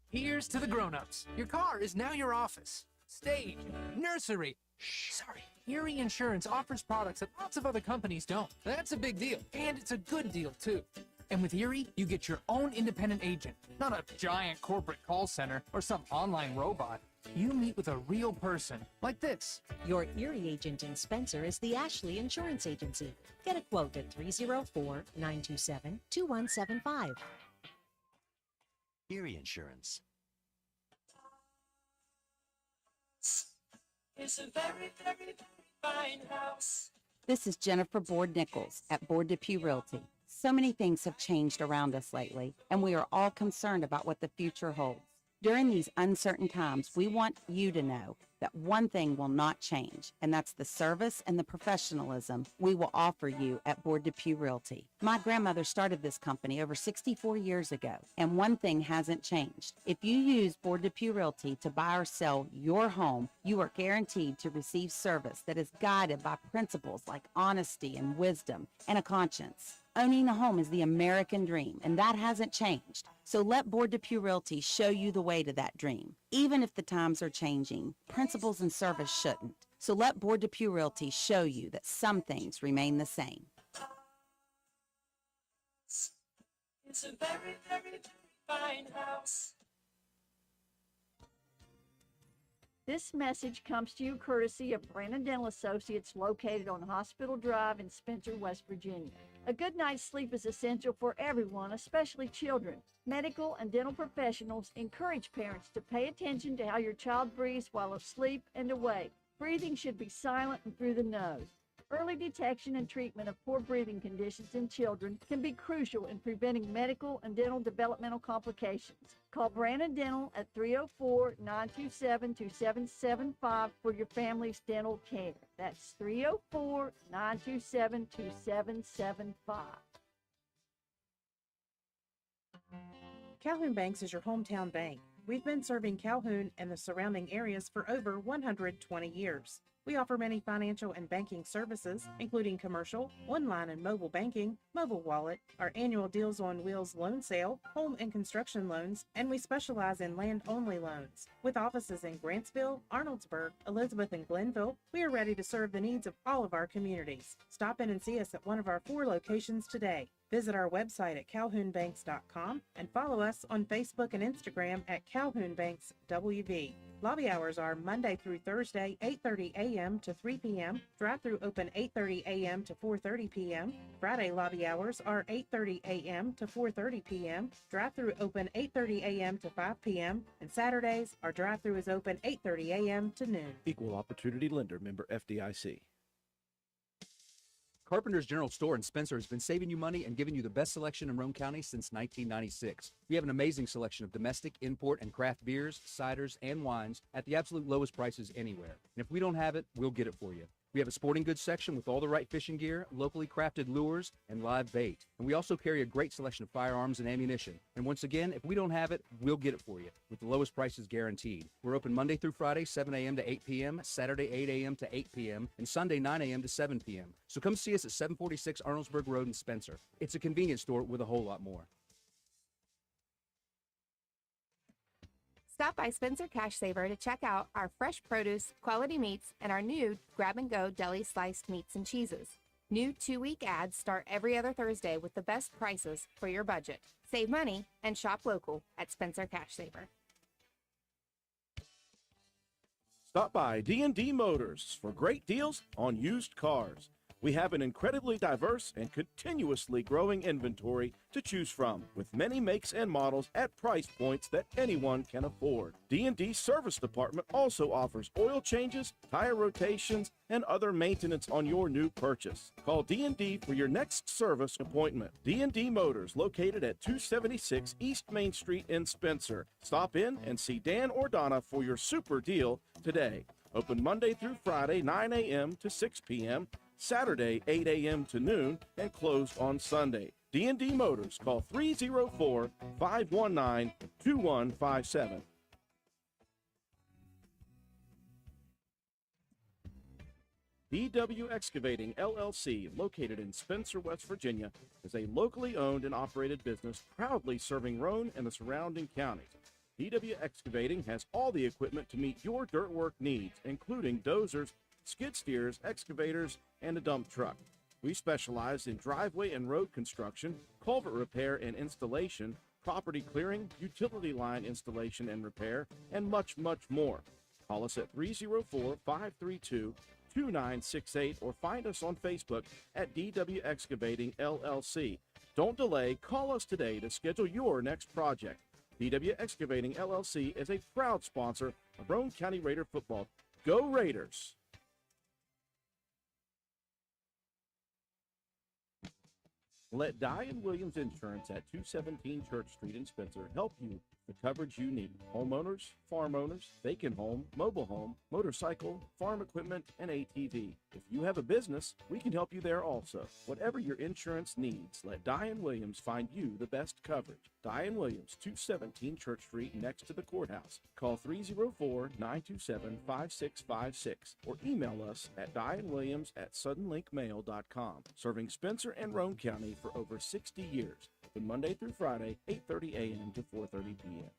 Here's to the grown-ups. Your car is now your office, stage, nursery. Shh, sorry. Erie Insurance offers products that lots of other companies don't. That's a big deal, and it's a good deal, too. And with Erie, you get your own independent agent, not a giant corporate call center or some online robot. You meet with a real person, like this. Your Erie agent in Spencer is the Ashley Insurance Agency. Get a quote at 304-927-2175. Erie Insurance. It's a very, very, very fine house. This is Jennifer Board-Nichols at Board Depew Realty. So many things have changed around us lately, and we are all concerned about what the future holds. During these uncertain times, we want you to know that one thing will not change, and that's the service and the professionalism we will offer you at Board Depew Realty. My grandmother started this company over 64 years ago, and one thing hasn't changed. If you use Board Depew Realty to buy or sell your home, you are guaranteed to receive service that is guided by principles like honesty and wisdom and a conscience. Owning a home is the American dream, and that hasn't changed. So let Board Depew Realty show you the way to that dream. Even if the times are changing, principles and service shouldn't. So let Board Depew Realty show you that some things remain the same. It's a very, very, very fine house. This message comes to you courtesy of Brandon Dental Associates located on Hospital Drive in Spencer, West Virginia. A good night's sleep is essential for everyone, especially children. Medical and dental professionals encourage parents to pay attention to how your child breathes while asleep and awake. Breathing should be silent and through the nose. Early detection and treatment of poor breathing conditions in children can be crucial in preventing medical and dental developmental complications. Call Brandon Dental at 304-927-2775 for your family's dental care. That's 304-927-2775. Calhoun Banks is your hometown bank. We've been serving Calhoun and the surrounding areas for over 120 years. We offer many financial and banking services, including commercial, online and mobile banking, mobile wallet, our annual Deals on Wheels loan sale, home and construction loans, and we specialize in land-only loans. With offices in Grantsville, Arnoldsburg, Elizabeth, and Glenville, we are ready to serve the needs of all of our communities. Stop in and see us at one of our 4 locations today. Visit our website at calhounbanks.com and follow us on Facebook and Instagram at Calhoun Banks WV. Lobby hours are Monday through Thursday, 8:30 a.m. to 3 p.m. Drive-through open 8:30 a.m. to 4:30 p.m. Friday lobby hours are 8:30 a.m. to 4:30 p.m. Drive-through open 8:30 a.m. to 5 p.m. And Saturdays, our drive-through is open 8:30 a.m. to noon. Equal Opportunity Lender, member FDIC. Carpenter's General Store in Spencer has been saving you money and giving you the best selection in Roane County since 1996. We have an amazing selection of domestic, import, and craft beers, ciders, and wines at the absolute lowest prices anywhere. And if we don't have it, we'll get it for you. We have a sporting goods section with all the right fishing gear, locally crafted lures, and live bait. And we also carry a great selection of firearms and ammunition. And once again, if we don't have it, we'll get it for you, with the lowest prices guaranteed. We're open Monday through Friday, 7 a.m. to 8 p.m., Saturday, 8 a.m. to 8 p.m., and Sunday, 9 a.m. to 7 p.m. So come see us at 746 Arnoldsburg Road in Spencer. It's a convenience store with a whole lot more. Stop by Spencer Cash Saver to check out our fresh produce, quality meats, and our new grab-and-go deli sliced meats and cheeses. New 2-week ads start every other Thursday with the best prices for your budget. Save money and shop local at Spencer Cash Saver. Stop by D&D Motors for great deals on used cars. We have an incredibly diverse and continuously growing inventory to choose from, with many makes and models at price points that anyone can afford. D&D Service Department also offers oil changes, tire rotations, and other maintenance on your new purchase. Call D&D for your next service appointment. D&D Motors, located at 276 East Main Street in Spencer. Stop in and see Dan or Donna for your super deal today. Open Monday through Friday, 9 a.m. to 6 p.m., Saturday, 8 a.m. to noon, and closed on Sunday. D&D Motors, call 304-519-2157. DW Excavating, LLC, located in Spencer, West Virginia, is a locally owned and operated business proudly serving Roane and the surrounding counties. DW Excavating has all the equipment to meet your dirt work needs, including dozers, skid steers, excavators, and a dump truck. We specialize in driveway and road construction, culvert repair and installation, property clearing, utility line installation and repair, and much, much more. Call us at 304-532-2968 or find us on Facebook at DW Excavating LLC. Don't delay. Call us today to schedule your next project. DW Excavating LLC is a proud sponsor of Roane County Raider football. Go Raiders! Let Dye & Williams Insurance at 217 Church Street in Spencer help you with the coverage you need. Homeowners, farm owners, vacant home, mobile home, motorcycle, farm equipment, and ATV. If you have a business, we can help you there also. Whatever your insurance needs, let Dye & Williams find you the best coverage. Dye & Williams, 217 Church Street next to the courthouse. Call 304-927-5656 or email us at dyeandwilliams@suddenlinkmail.com. Serving Spencer and Roane County for over 60 years, open Monday through Friday, 8:30 a.m. to 4:30 p.m.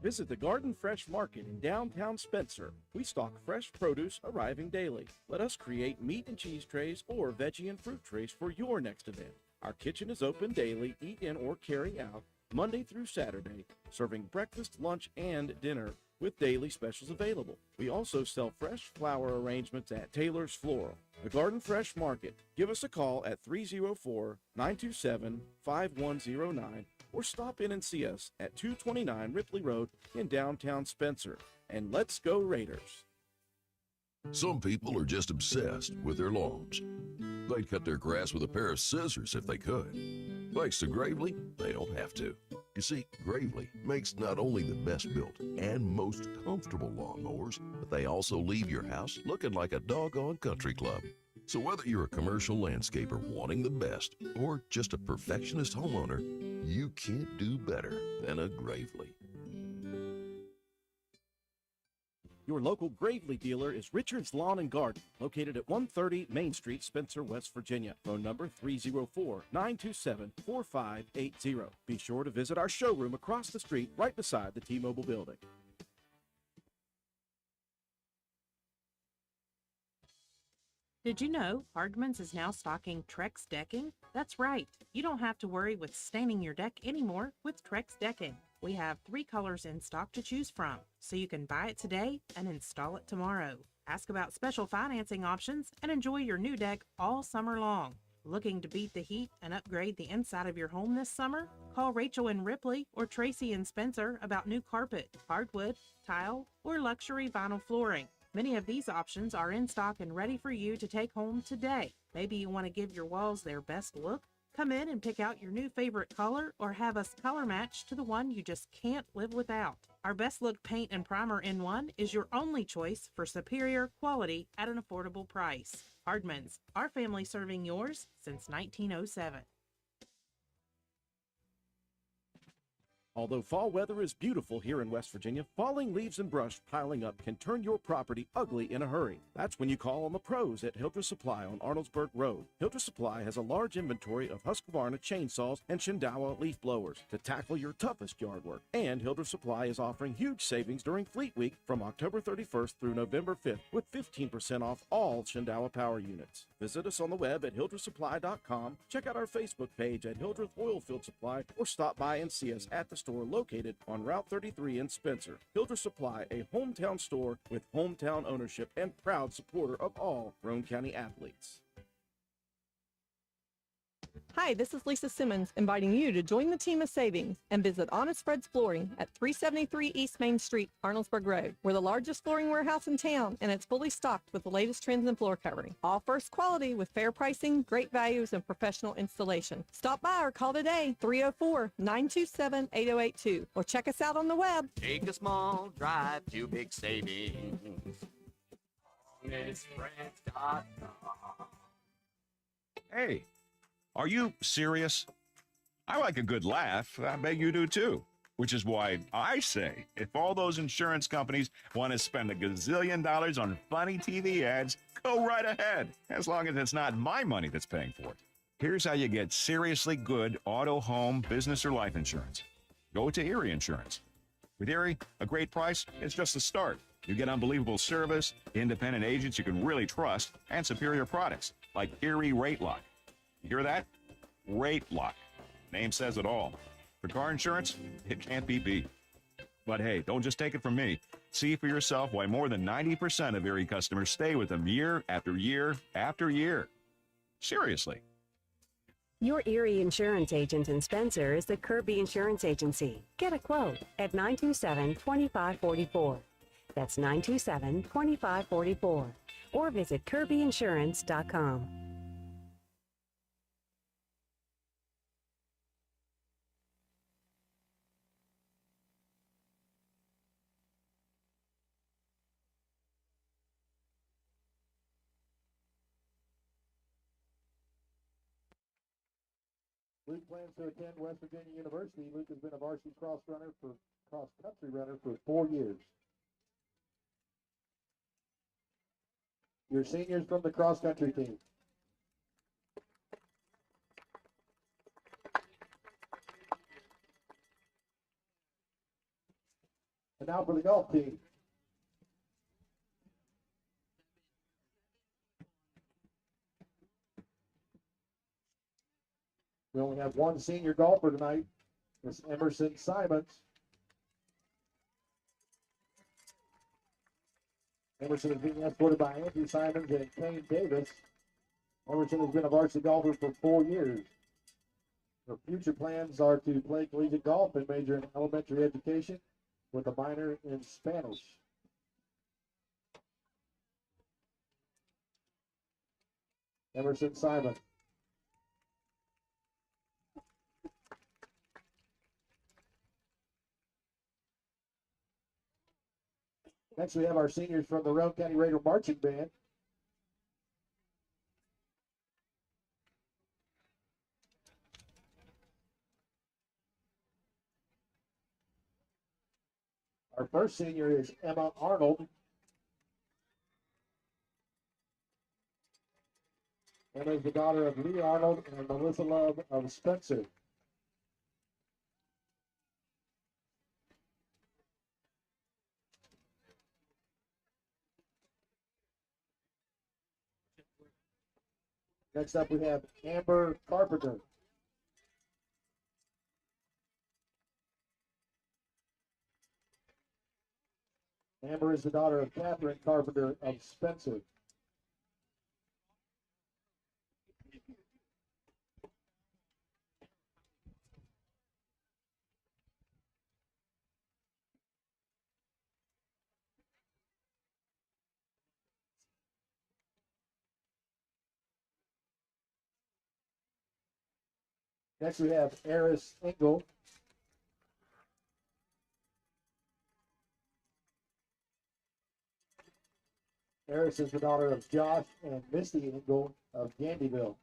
Visit the Garden Fresh Market in downtown Spencer. We stock fresh produce arriving daily. Let us create meat and cheese trays or veggie and fruit trays for your next event. Our kitchen is open daily, eat in or carry out, Monday through Saturday, serving breakfast, lunch, and dinner with daily specials available. We also sell fresh flower arrangements at Taylor's Floral. The Garden Fresh Market. Give us a call at 304-927-5109 or stop in and see us at 229 Ripley Road in downtown Spencer. And let's go Raiders! Some people are just obsessed with their lawns. They'd cut their grass with a pair of scissors if they could. Thanks to Gravely, they don't have to. You see, Gravely makes not only the best built and most comfortable lawnmowers, but they also leave your house looking like a doggone country club. So whether you're a commercial landscaper wanting the best or just a perfectionist homeowner, you can't do better than a Gravely. Your local Gravely dealer is Richard's Lawn and Garden, located at 130 Main Street, Spencer, West Virginia. Phone number 304-927-4580. Be sure to visit our showroom across the street right beside the T-Mobile building. Did you know Hardman's is now stocking Trex decking? That's right. You don't have to worry with staining your deck anymore with Trex decking. We have 3 colors in stock to choose from, so you can buy it today and install it tomorrow. Ask about special financing options and enjoy your new deck all summer long. Looking to beat the heat and upgrade the inside of your home this summer? Call Rachel in Ripley or Tracy in Spencer about new carpet, hardwood, tile, or luxury vinyl flooring. Many of these options are in stock and ready for you to take home today. Maybe you want to give your walls their best look? Come in and pick out your new favorite color or have us color match to the one you just can't live without. Our best look paint and primer in one is your only choice for superior quality at an affordable price. Hardman's, our family serving yours since 1907. Although fall weather is beautiful here in West Virginia, falling leaves and brush piling up can turn your property ugly in a hurry. That's when you call on the pros at Hildreth Supply on Arnoldsburg Road. Hildreth Supply has a large inventory of Husqvarna chainsaws and Shindawa leaf blowers to tackle your toughest yard work. And Hildreth Supply is offering huge savings during Fleet Week from October 31st through November 5th with 15% off all Shindawa power units. Visit us on the web at hildrethsupply.com, check out our Facebook page at Hildreth Oilfield Supply, or stop by and see us at the store located on Route 33 in Spencer. Hildreth Supply, a hometown store with hometown ownership and proud supporter of all Roane County athletes. Hi, this is Lisa Simmons inviting you to join the team of savings and visit Honest Fred's Flooring at 373 East Main Street, Arnoldsburg Road. We're the largest flooring warehouse in town, and it's fully stocked with the latest trends in floor covering. All first quality with fair pricing, great values, and professional installation. Stop by or call today, 304-927-8082, or check us out on the web. Take a small drive to big savings. HonestFriends.com. Hey. Are you serious? I like a good laugh. I bet you do too. Which is why I say, if all those insurance companies want to spend $1 gazillion on funny TV ads, go right ahead, as long as it's not my money that's paying for it. Here's how you get seriously good auto, home, business, or life insurance. Go to Erie Insurance. With Erie, a great price is just the start. You get unbelievable service, independent agents you can really trust, and superior products like Erie Rate Lock. You hear that? Rate Lock. Name says it all. For car insurance, it can't be beat. But hey, don't just take it from me. See for yourself why more than 90% of Erie customers stay with them year after year after year. Seriously. Your Erie insurance agent in Spencer is the Kirby Insurance Agency. Get a quote at 927-2544. That's 927-2544. Or visit kirbyinsurance.com. Luke plans to attend West Virginia University. Luke has been a varsity cross-country runner for 4 years. Your seniors from the cross-country team. And now for the golf team. We only have one senior golfer tonight. It's Emerson Simons. Emerson is being escorted by Andrew Simons and Kane Davis. Emerson has been a varsity golfer for 4 years. Her future plans are to play collegiate golf and major in elementary education with a minor in Spanish. Emerson Simon. Next, we have our seniors from the Roane County Raider Marching Band. Our first senior is Emma Arnold. Emma is the daughter of Lee Arnold and Melissa Love of Spencer. Next up, we have Amber Carpenter. Amber is the daughter of Catherine Carpenter of Spencer. Next, we have Eris Engel. Eris is the daughter of Josh and Misty Engel of Gandyville.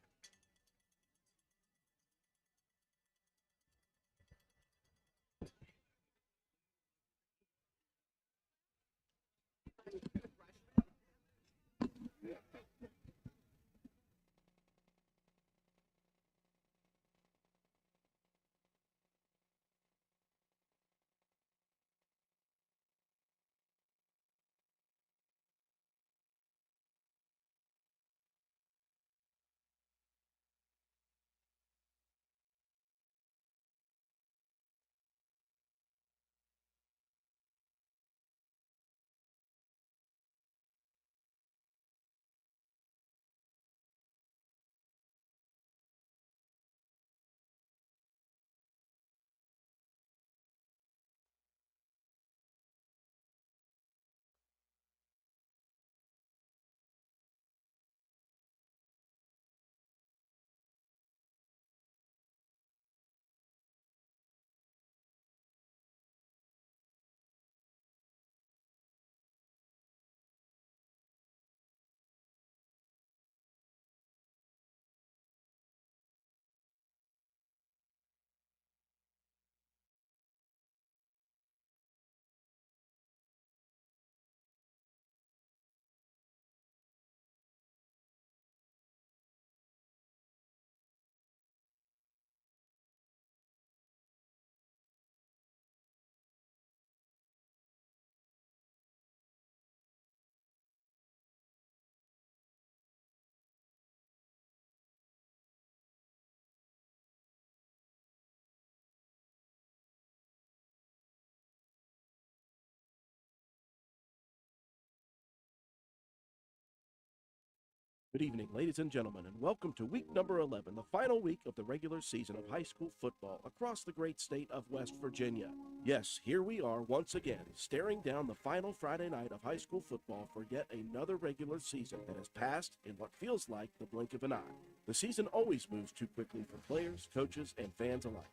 Good evening, ladies and gentlemen, and welcome to week number 11, the final week of the regular season of high school football across the great state of West Virginia. Yes, here we are once again, staring down the final Friday night of high school football for yet another regular season that has passed in what feels like the blink of an eye. The season always moves too quickly for players, coaches, and fans alike.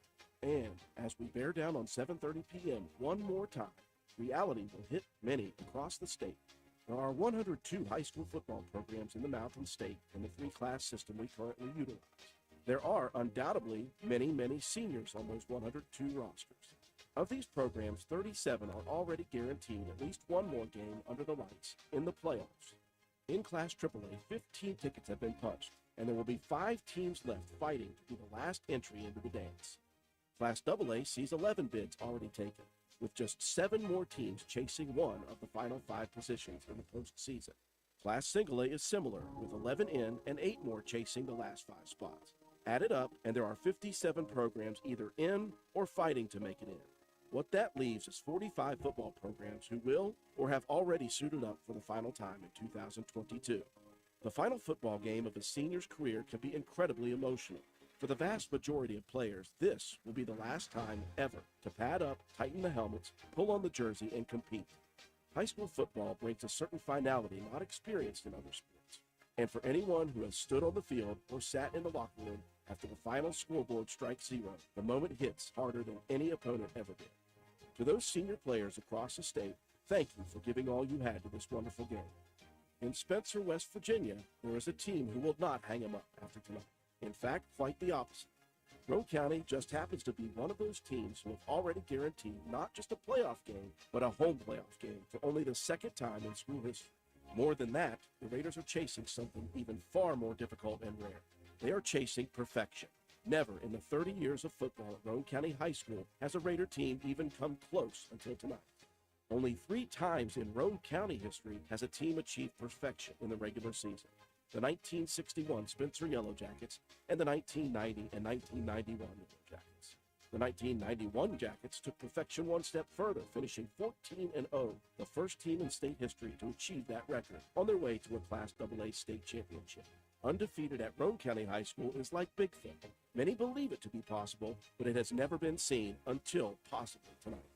And as we bear down on 7:30 p.m. one more time, reality will hit many across the state. There are 102 high school football programs in the Mountain State in the three-class system we currently utilize. There are undoubtedly many, many seniors on those 102 rosters. Of these programs, 37 are already guaranteed at least one more game under the lights in the playoffs. In Class AAA, 15 tickets have been punched, and there will be 5 teams left fighting to be the last entry into the dance. Class AA sees 11 bids already taken, with just 7 more teams chasing one of the final 5 positions in the postseason. Class Single A is similar, with 11 in and 8 more chasing the last 5 spots. Added up, and there are 57 programs either in or fighting to make it in. What that leaves is 45 football programs who will or have already suited up for the final time in 2022. The final football game of a senior's career can be incredibly emotional. For the vast majority of players, this will be the last time ever to pad up, tighten the helmets, pull on the jersey, and compete. High school football brings a certain finality not experienced in other sports. And for anyone who has stood on the field or sat in the locker room after the final scoreboard strikes 0, the moment hits harder than any opponent ever did. To those senior players across the state, thank you for giving all you had to this wonderful game. In Spencer, West Virginia, there is a team who will not hang them up after tonight. In fact, quite the opposite. Roane County just happens to be one of those teams who have already guaranteed not just a playoff game, but a home playoff game for only the second time in school history. More than that, the Raiders are chasing something even far more difficult and rare. They are chasing perfection. Never in the 30 years of football at Roane County High School has a Raider team even come close until tonight. Only 3 times in Roane County history has a team achieved perfection in the regular season. The 1961 Spencer Yellow Jackets and the 1990 and 1991 Yellow Jackets. The 1991 Jackets took perfection one step further, finishing 14-0, the first team in state history to achieve that record, on their way to a Class AA state championship. Undefeated at Roane County High School is like Bigfoot. Many believe it to be possible, but it has never been seen until possibly tonight.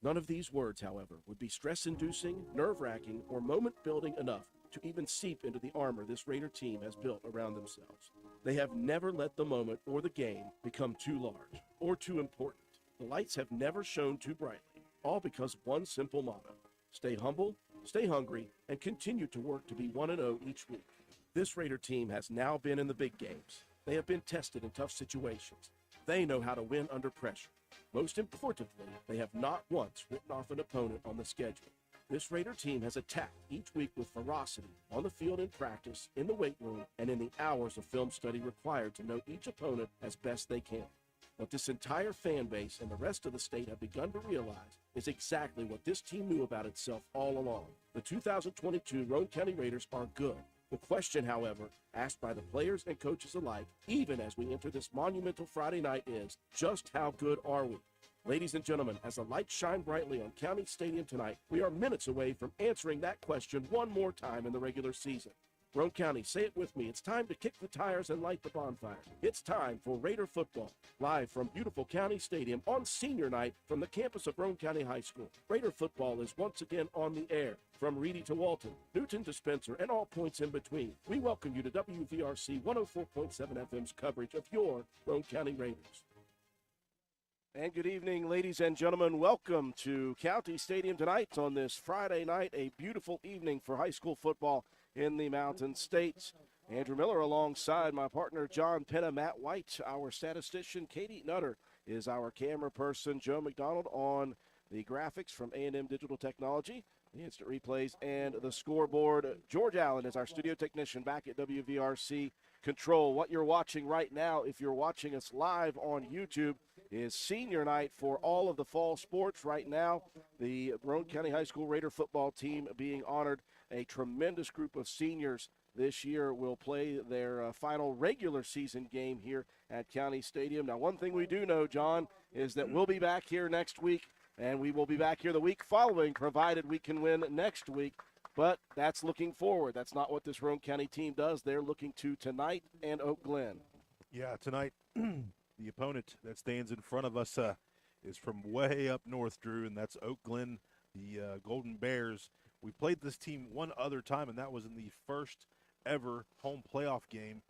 None of these words, however, would be stress-inducing, nerve-wracking, or moment-building enough to even seep into the armor this Raider team has built around themselves. They have never let the moment or the game become too large or too important. The lights have never shone too brightly, all because of one simple motto: stay humble, stay hungry, and continue to work to be 1-0 each week. This Raider team has now been in the big games. They have been tested in tough situations. They know how to win under pressure. Most importantly, they have not once written off an opponent on the schedule. This Raider team has attacked each week with ferocity on the field in practice, in the weight room, and in the hours of film study required to know each opponent as best they can. What this entire fan base and the rest of the state have begun to realize is exactly what this team knew about itself all along. The 2022 Roane County Raiders are good. The question, however, asked by the players and coaches alike, even as we enter this monumental Friday night, is just how good are we? Ladies and gentlemen, as the lights shine brightly on County Stadium tonight, we are minutes away from answering that question one more time in the regular season. Roane County, say it with me. It's time to kick the tires and light the bonfire. It's time for Raider football. Live from beautiful County Stadium on senior night from the campus of Roane County High School. Raider football is once again on the air. From Reedy to Walton, Newton to Spencer, and all points in between. We welcome you to WVRC 104.7 FM's coverage of your Roane County Raiders. And good evening, ladies and gentlemen. Welcome to County Stadium tonight on this Friday night, a beautiful evening for high school football in the Mountain States. Andrew Miller alongside my partner John Penna, Matt White, our statistician. Katie Nutter is our camera person. Joe McDonald on the graphics from A&M Digital Technology, the instant replays, and the scoreboard. George Allen is our studio technician back at WVRC Control. What you're watching right now, if you're watching us live on YouTube, is senior night for all of the fall sports. Right now, the Roane County High School Raider football team being honored. A tremendous group of seniors this year will play their final regular season game here at County Stadium. Now, one thing we do know, John, is that we'll be back here next week, and we will be back here the week following, provided we can win next week. But that's looking forward. That's not what this Roane County team does. They're looking to tonight and Oak Glen. Yeah, tonight the opponent that stands in front of us is from way up north, Drew, and that's Oak Glen, the Golden Bears. We played this team one other time, and that was in the first ever home playoff game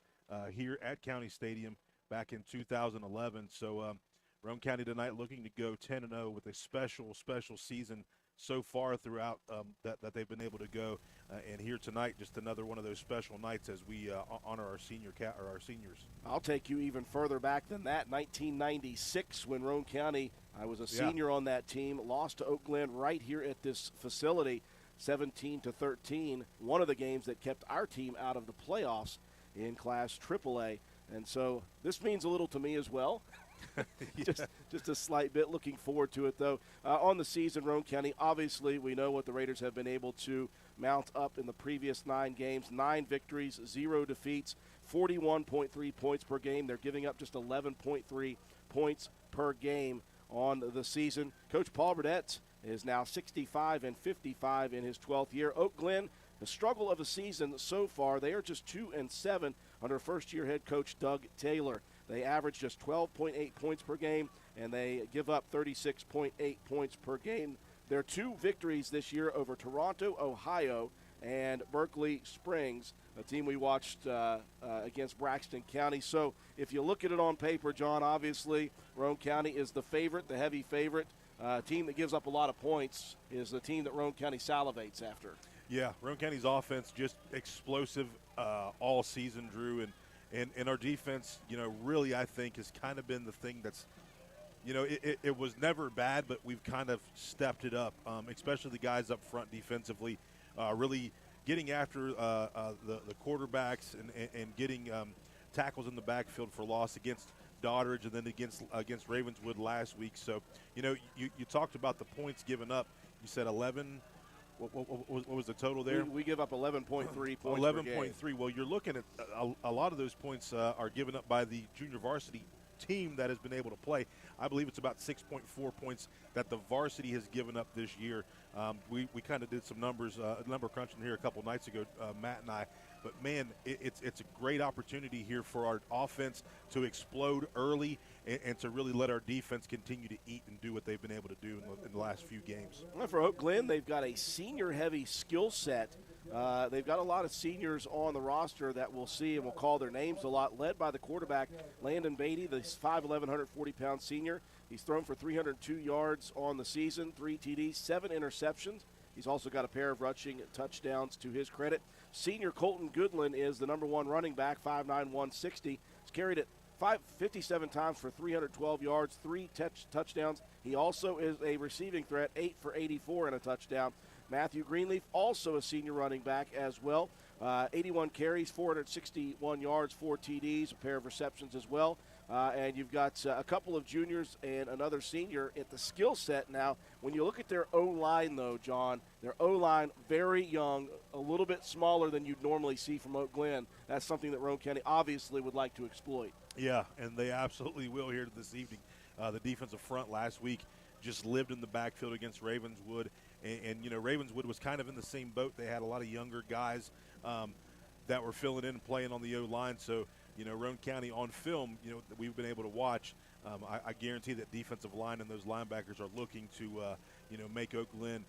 here at County Stadium back in 2011. So Roane County tonight looking to go 10-0 with a special season so far throughout that they've been able to go. And here tonight, just another one of those special nights as we honor our seniors. I'll take you even further back than that. 1996, when Roane County, I was a senior on that team, lost to Oak Glen right here at this facility, 17-13. One of the games that kept our team out of the playoffs in Class AAA. And so this means a little to me as well. Just a slight bit. Looking forward to it, though. On the season, Roane County, obviously, we know what the Raiders have been able to mount up in the previous 9 games. 9 victories, 0 defeats, 41.3 points per game. They're giving up just 11.3 points per game on the season. Coach Paul Burdette is now 65-55 in his 12th year. Oak Glen, the struggle of the season so far, they are just 2-7 under first-year head coach Doug Taylor. They average just 12.8 points per game, and they give up 36.8 points per game. Their 2 victories this year over Toronto, Ohio, and Berkeley Springs, a team we watched against Braxton County. So if you look at it on paper, John, obviously Roane County is the favorite, the heavy favorite. Team that gives up a lot of points is the team that Roane County salivates after. Yeah, Roane County's offense just explosive all season, Drew, and our defense, really I think has kind of been the thing that's, it was never bad, but we've kind of stepped it up, especially the guys up front defensively, really getting after the quarterbacks and getting tackles in the backfield for loss against Doddridge and then against Ravenswood last week. So, you talked about the points given up. You said 11. What was the total there? We give up 11.3 points 11.3. Well, you're looking at a lot of those points are given up by the junior varsity team that has been able to play. I believe it's about 6.4 points that the varsity has given up this year. We kind of did some number crunching here a couple nights ago, Matt and I. But, man, it's a great opportunity here for our offense to explode early and to really let our defense continue to eat and do what they've been able to do in the last few games. Well, for Oak Glen, they've got a senior-heavy skill set. They've got a lot of seniors on the roster that we'll see and we'll call their names a lot, led by the quarterback, Landon Beatty, the 5'11", 140-pound senior. He's thrown for 302 yards on the season, 3 TDs, 7 interceptions. He's also got a pair of rushing touchdowns to his credit. Senior Colton Goodland is the number 1 running back, 5'9", 160. He's carried it 57 times for 312 yards, 3 touchdowns. He also is a receiving threat, 8 for 84 and a touchdown. Matthew Greenleaf, also a senior running back as well. 81 carries, 461 yards, 4 TDs, a pair of receptions as well. And you've got a couple of juniors and another senior at the skill set now. When you look at their O-line, though, John, their O-line very young, a little bit smaller than you'd normally see from Oak Glen. That's something that Roane County obviously would like to exploit. Yeah, and they absolutely will here this evening. The defensive front last week just lived in the backfield against Ravenswood. And Ravenswood was kind of in the same boat. They had a lot of younger guys that were filling in and playing on the O-line. So, Roane County on film, that we've been able to watch, I guarantee that defensive line and those linebackers are looking to, make Oak Glen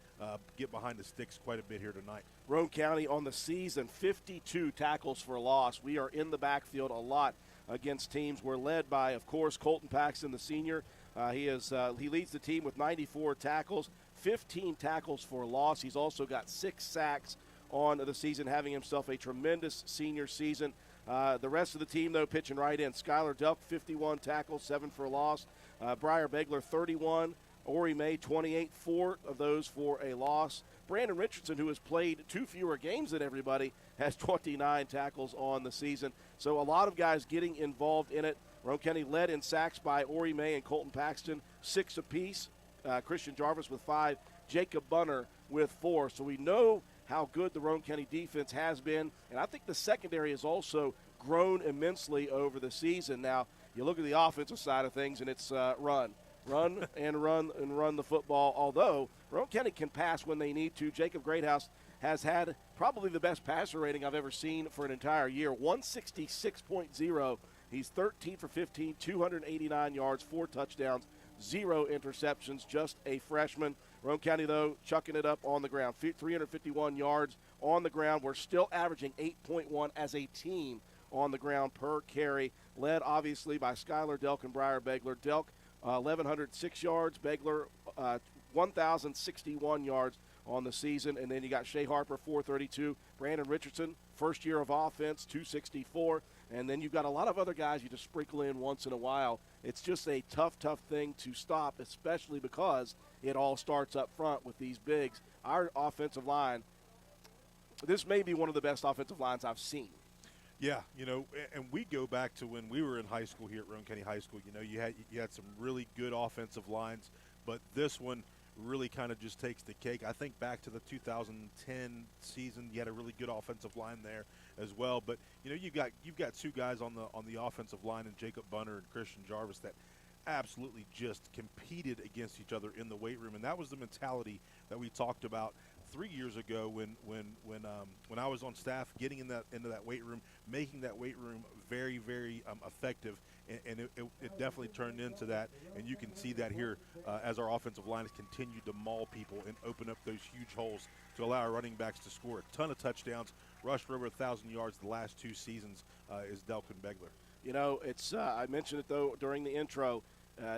get behind the sticks quite a bit here tonight. Roane County on the season, 52 tackles for loss. We are in the backfield a lot against teams. We're led by, of course, Colton Paxton, the senior. He leads the team with 94 tackles, 15 tackles for loss. He's also got 6 sacks on the season, having himself a tremendous senior season. The rest of the team, though, pitching right in. Skylar Duck, 51 tackles, 7 for loss. Briar Begler, 31. Ori May, 28, 4 of those for a loss. Brandon Richardson, who has played 2 fewer games than everybody, has 29 tackles on the season. So a lot of guys getting involved in it. Roane County led in sacks by Ori May and Colton Paxton, 6 apiece. Christian Jarvis with 5, Jacob Bunner with 4. So we know how good the Roane County defense has been, and I think the secondary has also grown immensely over the season. Now, you look at the offensive side of things, and it's run the football, although Roane County can pass when they need to. Jacob Greathouse has had probably the best passer rating I've ever seen for an entire year, 166.0. He's 13 for 15, 289 yards, 4 touchdowns, 0 interceptions, just a freshman. Roane County, though, chucking it up on the ground, 351 yards on the ground. We're still averaging 8.1 as a team on the ground per carry, led obviously by Skylar Delk and Briar Begler. Delk, 1,106 yards, Begler, 1,061 yards on the season. And then you got Shea Harper, 432. Brandon Richardson, first year of offense, 264. And then you've got a lot of other guys you just sprinkle in once in a while. It's just a tough thing to stop, especially because it all starts up front with these bigs. Our offensive line, this may be one of the best offensive lines I've seen. Yeah, and we go back to when we were in high school here at Roane County High School. You had some really good offensive lines, but this one really kind of just takes the cake. I think back to the 2010 season, you had a really good offensive line there as well. But you've got 2 guys on the offensive line, and Jacob Bunner and Christian Jarvis, that absolutely just competed against each other in the weight room, and that was the mentality that we talked about 3 years ago when I was on staff, getting into that weight room, making that weight room very, very effective, and it definitely turned into that. And you can see that here as our offensive line has continued to maul people and open up those huge holes to allow our running backs to score a ton of touchdowns, rushed for over 1,000 yards the last 2 seasons is Delkin Begler. It's I mentioned it, though, during the intro.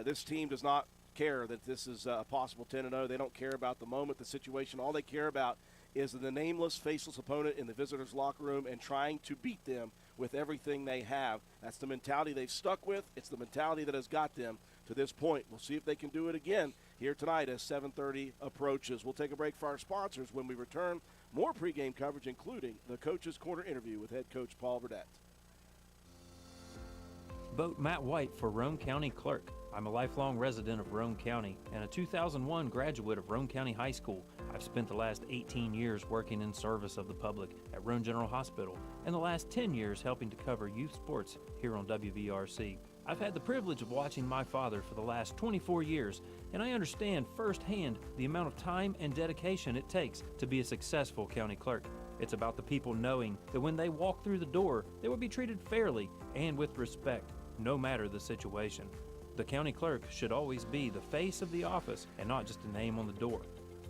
This team does not care that this is a possible 10-0. They don't care about the moment, the situation. All they care about is the nameless, faceless opponent in the visitors' locker room and trying to beat them with everything they have. That's the mentality they've stuck with. It's the mentality that has got them to this point. We'll see if they can do it again here tonight as 7:30 approaches. We'll take a break for our sponsors. When we return, more pregame coverage, including the Coach's Corner interview with head coach Paul Burdett. Vote Matt White for Roane County Clerk. I'm a lifelong resident of Roane County and a 2001 graduate of Roane County High School. I've spent the last 18 years working in service of the public at Roane General Hospital and the last 10 years helping to cover youth sports here on WVRC. I've had the privilege of watching my father for the last 24 years, and I understand firsthand the amount of time and dedication it takes to be a successful county clerk. It's about the people knowing that when they walk through the door, they will be treated fairly and with respect, no matter the situation. The county clerk should always be the face of the office and not just a name on the door.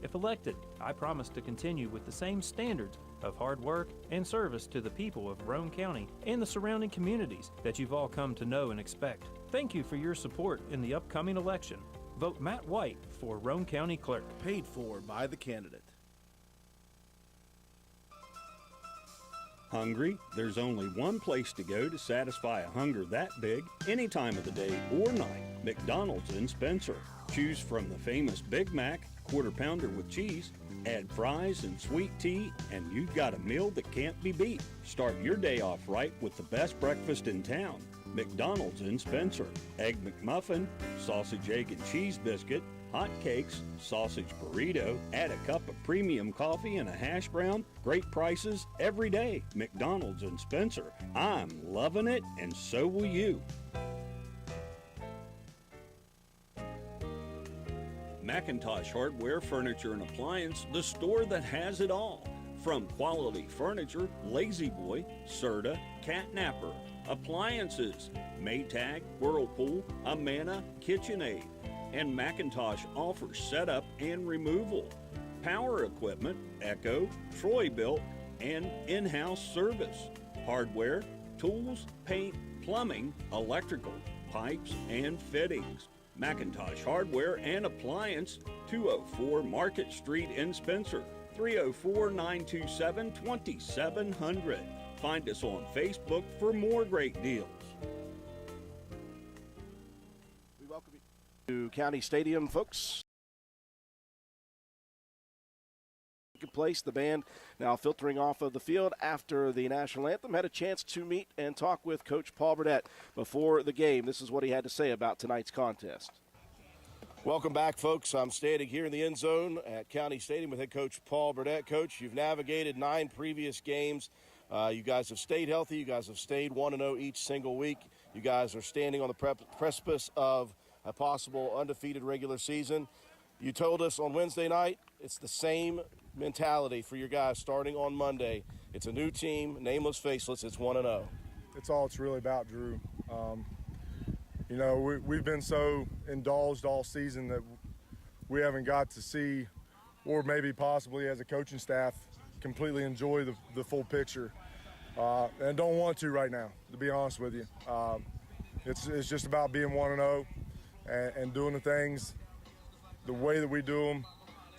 If elected, I promise to continue with the same standards of hard work and service to the people of Roane County and the surrounding communities that you've all come to know and expect. Thank you for your support in the upcoming election. Vote Matt White for Roane County Clerk. Paid for by the candidate. Hungry? There's only one place to go to satisfy a hunger that big, any time of the day or night. McDonald's in Spencer. Choose from the famous Big Mac, quarter pounder with cheese, add fries and sweet tea, and you've got a meal that can't be beat. Start your day off right with the best breakfast in town. McDonald's in Spencer. Egg McMuffin, sausage, egg, and cheese biscuit, hot cakes, sausage burrito, add a cup of premium coffee and a hash brown. Great prices every day. McDonald's in Spencer. I'm loving it, and so will you. McIntosh Hardware, Furniture, and Appliance, the store that has it all. From quality furniture, Lazy Boy, Serta, Catnapper, appliances, Maytag, Whirlpool, Amana, KitchenAid, and McIntosh offers setup and removal, power equipment, Echo, Troy-Built, and in-house service, hardware, tools, paint, plumbing, electrical, pipes, and fittings. McIntosh Hardware and Appliance, 204 Market Street in Spencer, 304-927-2700. Find us on Facebook for more great deals. We welcome you to County Stadium, folks. Place. The band now filtering off of the field after the national anthem. Had a chance to meet and talk with Coach Paul Burdett before the game. This is what he had to say about tonight's contest. Welcome back, folks. I'm standing here in the end zone at County Stadium with head coach Paul Burdett. Coach, you've navigated 9 previous games. You guys have stayed healthy. You guys have stayed 1-0 each single week. You guys are standing on the precipice of a possible undefeated regular season. You told us on Wednesday night it's the same mentality for your guys starting on Monday. It's a new team, nameless, faceless. It's 1-0. It's all it's really about, Drew. You know, we've been so indulged all season that we haven't got to see, or maybe possibly as a coaching staff, completely enjoy the full picture. And don't want to right now, to be honest with you. It's just about being 1-0 and doing the things the way that we do them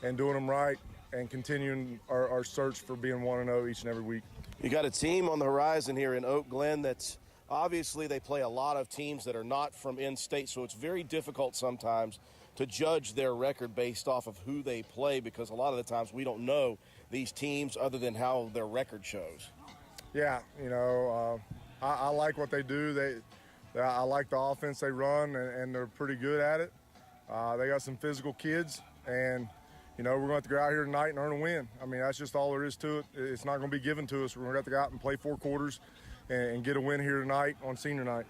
and doing them right and continuing our search for being 1-0 each and every week. You got a team on the horizon here in Glen that's obviously they play a lot of teams that are not from in-state, so it's very difficult sometimes to judge their record based off of who they play because a lot of the times we don't know these teams other than how their record shows. Yeah, you know, I like what they do. I like the offense they run, and they're pretty good at it. They got some physical kids, and, you know, we're going to have to go out here tonight and earn a win. I mean, that's just all there is to it. It's not going to be given to us. We're going to have to go out and play 4 quarters and get a win here tonight on senior night.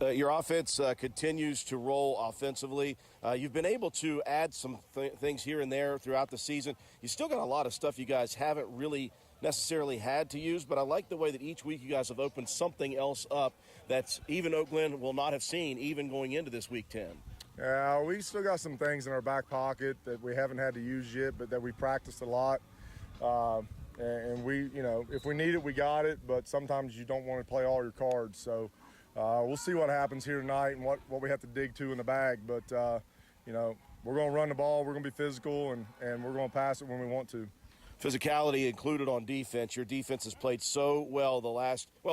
Your offense continues to roll offensively. You've been able to add some things here and there throughout the season. You still got a lot of stuff you guys haven't really necessarily had to use, but I like the way that each week you guys have opened something else up that's even Glen will not have seen even going into this week 10. Yeah, we still got some things in our back pocket that we haven't had to use yet, but that we practiced a lot. And we, you know, if we need it, we got it, but sometimes you don't want to play all your cards. So we'll see what happens here tonight and what we have to dig to in the bag. But, you know, we're going to run the ball, we're going to be physical, and we're going to pass it when we want to. Physicality included on defense. Your defense has played so well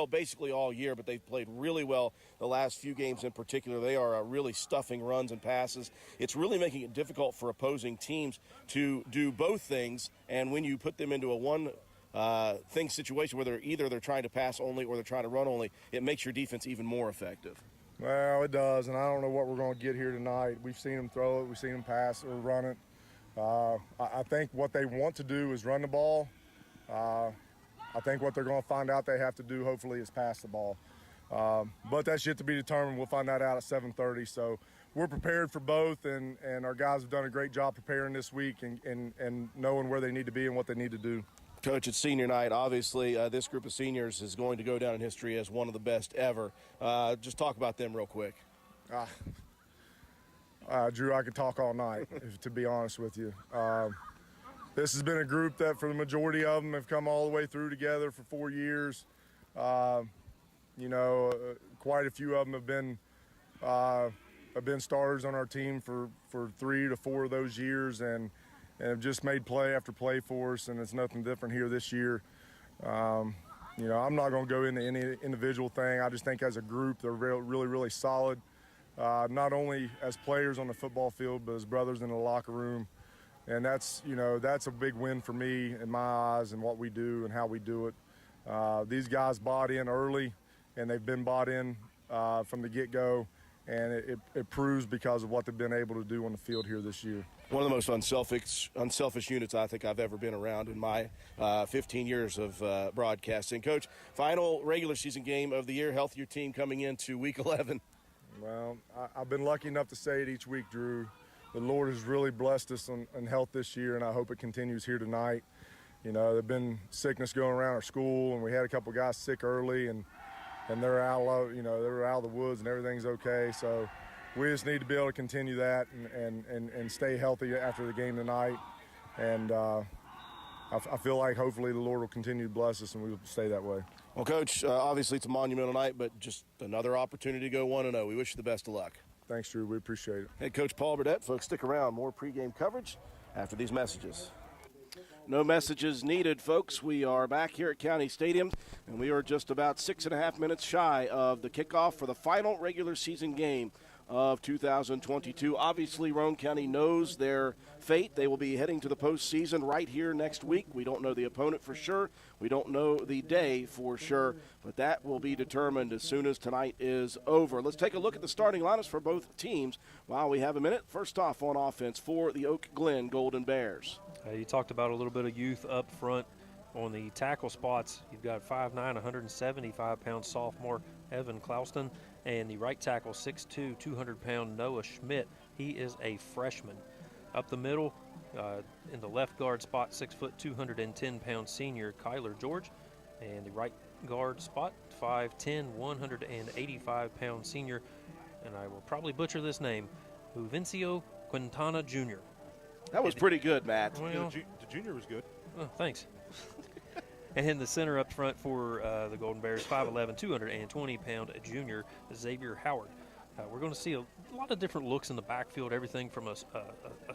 basically all year, but they've played really well the last few games in particular. They are really stuffing runs and passes. It's really making it difficult for opposing teams to do both things, and when you put them into a one-thing situation where they're trying to pass only or they're trying to run only, it makes your defense even more effective. Well, it does, and I don't know what we're going to get here tonight. We've seen them throw it, we've seen them pass or run it. I think what they want to do is run the ball. I think what they're going to find out they have to do, hopefully, is pass the ball. But that's yet to be determined. We'll find that out at 7:30. So we're prepared for both, and our guys have done a great job preparing this week and knowing where they need to be and what they need to do. Coach, it's senior night. Obviously, this group of seniors is going to go down in history as one of the best ever. Just talk about them real quick. Drew, I could talk all night, to be honest with you. This has been a group that, for the majority of them, have come all the way through together for 4 years. You know, quite a few of them have been starters on our team for 3 to 4 of those years, and have just made play after play for us, and it's nothing different here this year. You know, I'm not going to go into any individual thing. I just think as a group, they're really, really solid. Not only as players on the football field, but as brothers in the locker room. And that's a big win for me in my eyes and what we do and how we do it. These guys bought in early, and they've been bought in from the get-go, and it proves because of what they've been able to do on the field here this year. One of the most unselfish units I think I've ever been around in my 15 years of broadcasting. Coach, final regular season game of the year, healthier team coming into week 11. Well, I've been lucky enough to say it each week, Drew. The Lord has really blessed us in health this year, and I hope it continues here tonight. You know, there's been sickness going around our school, and we had a couple guys sick early, and they're out of the woods, and everything's okay. So we just need to be able to continue that and stay healthy after the game tonight. And I feel like hopefully the Lord will continue to bless us, and we will stay that way. Well, Coach, obviously it's a monumental night, but just another opportunity to go 1-0. We wish you the best of luck. Thanks, Drew. We appreciate it. Head Coach Paul Burdett. Folks, stick around. More pregame coverage after these messages. No messages needed, folks. We are back here at County Stadium, and we are just about 6.5 minutes shy of the kickoff for the final regular season game of 2022. Obviously, Roane County knows their fate. They will be heading to the postseason right here next week. We don't know the opponent for sure. We don't know the day for sure, but that will be determined as soon as tonight is over. Let's take a look at the starting lineups for both teams while we have a minute. First off on offense for the Glen Golden Bears. You talked about a little bit of youth up front. On the tackle spots, you've got 5'9", 175-pound sophomore Evan Clouston, and the right tackle, 6'2", 200-pound Noah Schmidt. He is a freshman. Up the middle, in the left guard spot, 6 foot 210 pound senior Kyler George, and the right guard spot, 5'10", 185 pound senior, and I will probably butcher this name, Juvencio Quintana Jr. That was pretty good, Matt. Well, the junior was good. Oh, thanks. And in the center up front for the Golden Bears, 5'11", 220 pound junior Xavier Howard. We're going to see a lot of different looks in the backfield, everything from a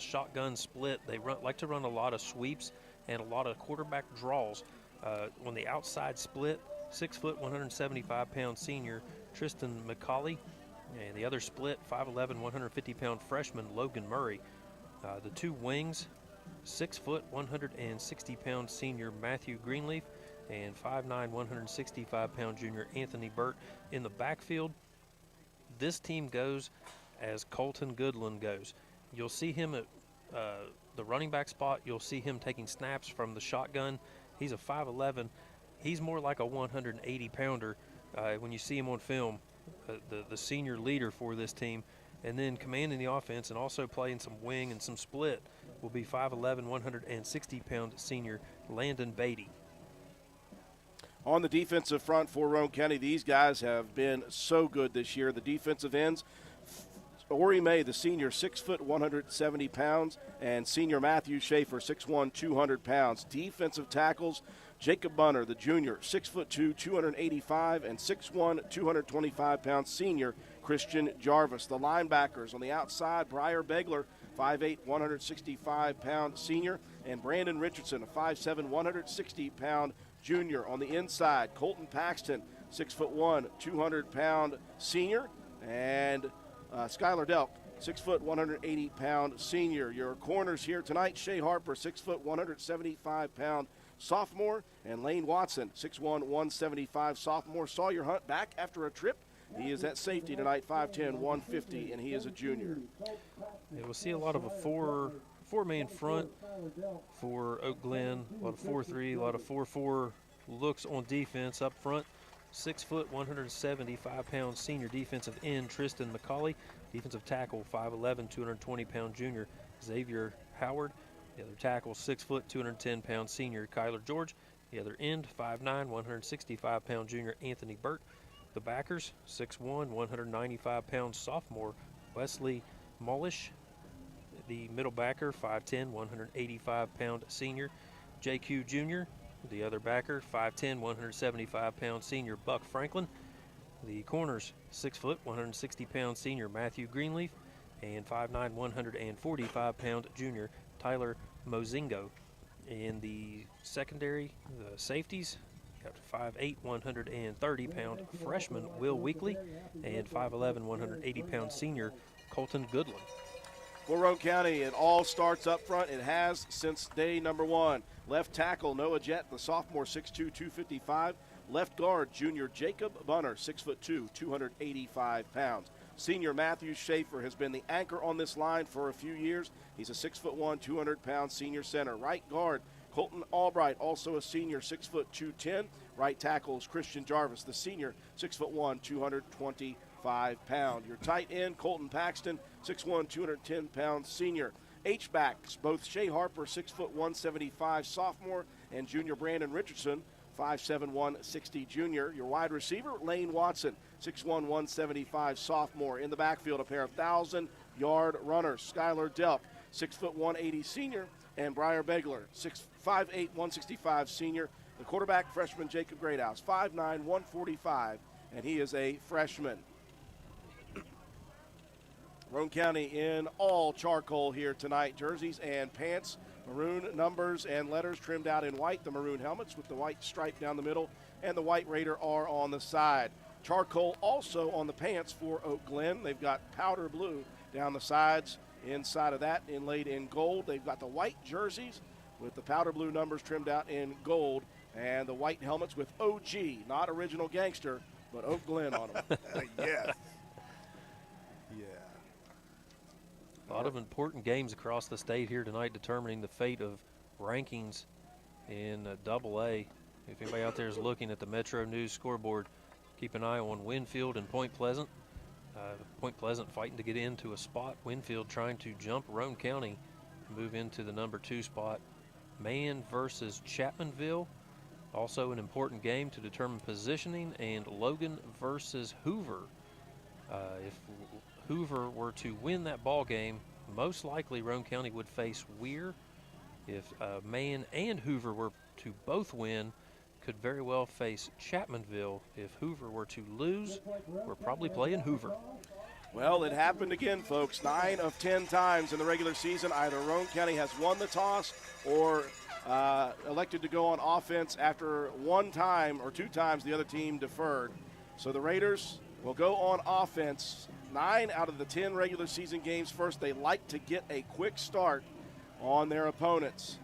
shotgun split. They like to run a lot of sweeps and a lot of quarterback draws. On the outside split, 6 foot 175 pound senior Tristan McCauley, and the other split, 5'11", 150 pound freshman Logan Murray. The two wings, 6 foot 160 pound senior Matthew Greenleaf, and 5'9", 165 pound junior Anthony Burt. In the backfield, this team goes as Colton Goodland goes. You'll see him at the running back spot. You'll see him taking snaps from the shotgun. He's a 5'11". He's more like a 180-pounder when you see him on film, the senior leader for this team. And then commanding the offense and also playing some wing and some split will be 5'11", 160-pound senior Landon Beatty. On the defensive front for Roane County, these guys have been so good this year. The defensive ends, Ori May, the senior, 6 foot 170 pounds, and senior Matthew Schaefer, 6'1", 200 pounds. Defensive tackles, Jacob Bunner, the junior, 6'2", 285, and 6'1", 225 pounds, senior Christian Jarvis. The linebackers on the outside, Briar Begler, 5'8", 165 pound senior, and Brandon Richardson, a 5'7", 160 pound junior. On the inside, Colton Paxton, 6'1", 200 pound senior, and Skylar Delk, 6 foot 180 pound senior. Your corners here tonight, Shea Harper, 6 foot 175 pound sophomore, and Lane Watson, 6'1", 175 sophomore. Sawyer Hunt back after a trip. He is at safety tonight, 5'10", 150, and he is a junior. Yeah, we'll see a lot of a four-man front for Oak Glen, a lot of 4-3, a lot of 4-4 looks on defense up front. 6 foot 175 pound senior defensive end Tristan McCauley, defensive tackle 5'11", 220 pound junior Xavier Howard. The other tackle 6 foot 210 pound senior Kyler George. The other end 5'9", 165 pound junior Anthony Burt. The backers 6'1", 195 pound sophomore Wesley Mullish. The middle backer 5'10", 185 pound senior JQ Jr. The other backer 5'10", 175 pound senior Buck Franklin. The corners 6 foot 160 pound senior Matthew Greenleaf, and 5'9", 145 pound junior Tyler Mozingo. In the secondary, the safeties got 5'8", 130 pound freshman Will Weekly, and 5'11", 180 pound senior Colton Goodland. For Roane County, it all starts up front. It has since day number one. Left tackle Noah Jett, the sophomore, 6'2", 255. Left guard junior Jacob Bunner, 6'2", 285 pounds. Senior Matthew Schaefer has been the anchor on this line for a few years. He's a 6'1", 200 pound senior center. Right guard Colton Albright, also a senior, 6'2", Right tackle is Christian Jarvis, the senior, 6'1", 225 pound. Your tight end Colton Paxton, 6'1", 210 pound senior. H-backs, both Shea Harper, 6'1", 175 sophomore, and junior Brandon Richardson, 5'7", 160 junior. Your wide receiver Lane Watson, 6'1", 175 sophomore. In the backfield, a pair of 1,000-yard runners, Skylar Delk, 6'1", 180 senior, and Briar Begler, 5'8", 165 senior. The quarterback, freshman Jacob Greathouse, 5'9", 145, and he is a freshman. Roane County in all charcoal here tonight. Jerseys and pants, maroon numbers and letters trimmed out in white. The maroon helmets with the white stripe down the middle, and the white Raider R on the side. Charcoal also on the pants for Oak Glen. They've got powder blue down the sides. Inside of that, inlaid in gold. They've got the white jerseys with the powder blue numbers trimmed out in gold, and the white helmets with OG, not original gangster, but Oak Glen on them. Yes. A lot of important games across the state here tonight determining the fate of rankings in AA. If anybody out there is looking at the Metro News scoreboard, keep an eye on Winfield and Point Pleasant. Point Pleasant fighting to get into a spot. Winfield trying to jump Roane County move into the number 2 spot. Mahan versus Chapmanville, also an important game to determine positioning, and Logan versus Hoover. If Hoover were to win that ball game, most likely Roane County would face Weir. If Mahan and Hoover were to both win, could very well face Chapmanville. If Hoover were to lose, we're probably playing Hoover. Well, it happened again, folks. 9 of 10 times in the regular season, either Roane County has won the toss or elected to go on offense after one time or 2 times the other team deferred. So the Raiders will go on offense 9 out of the 10 regular season games first. They like to get a quick start on their opponents.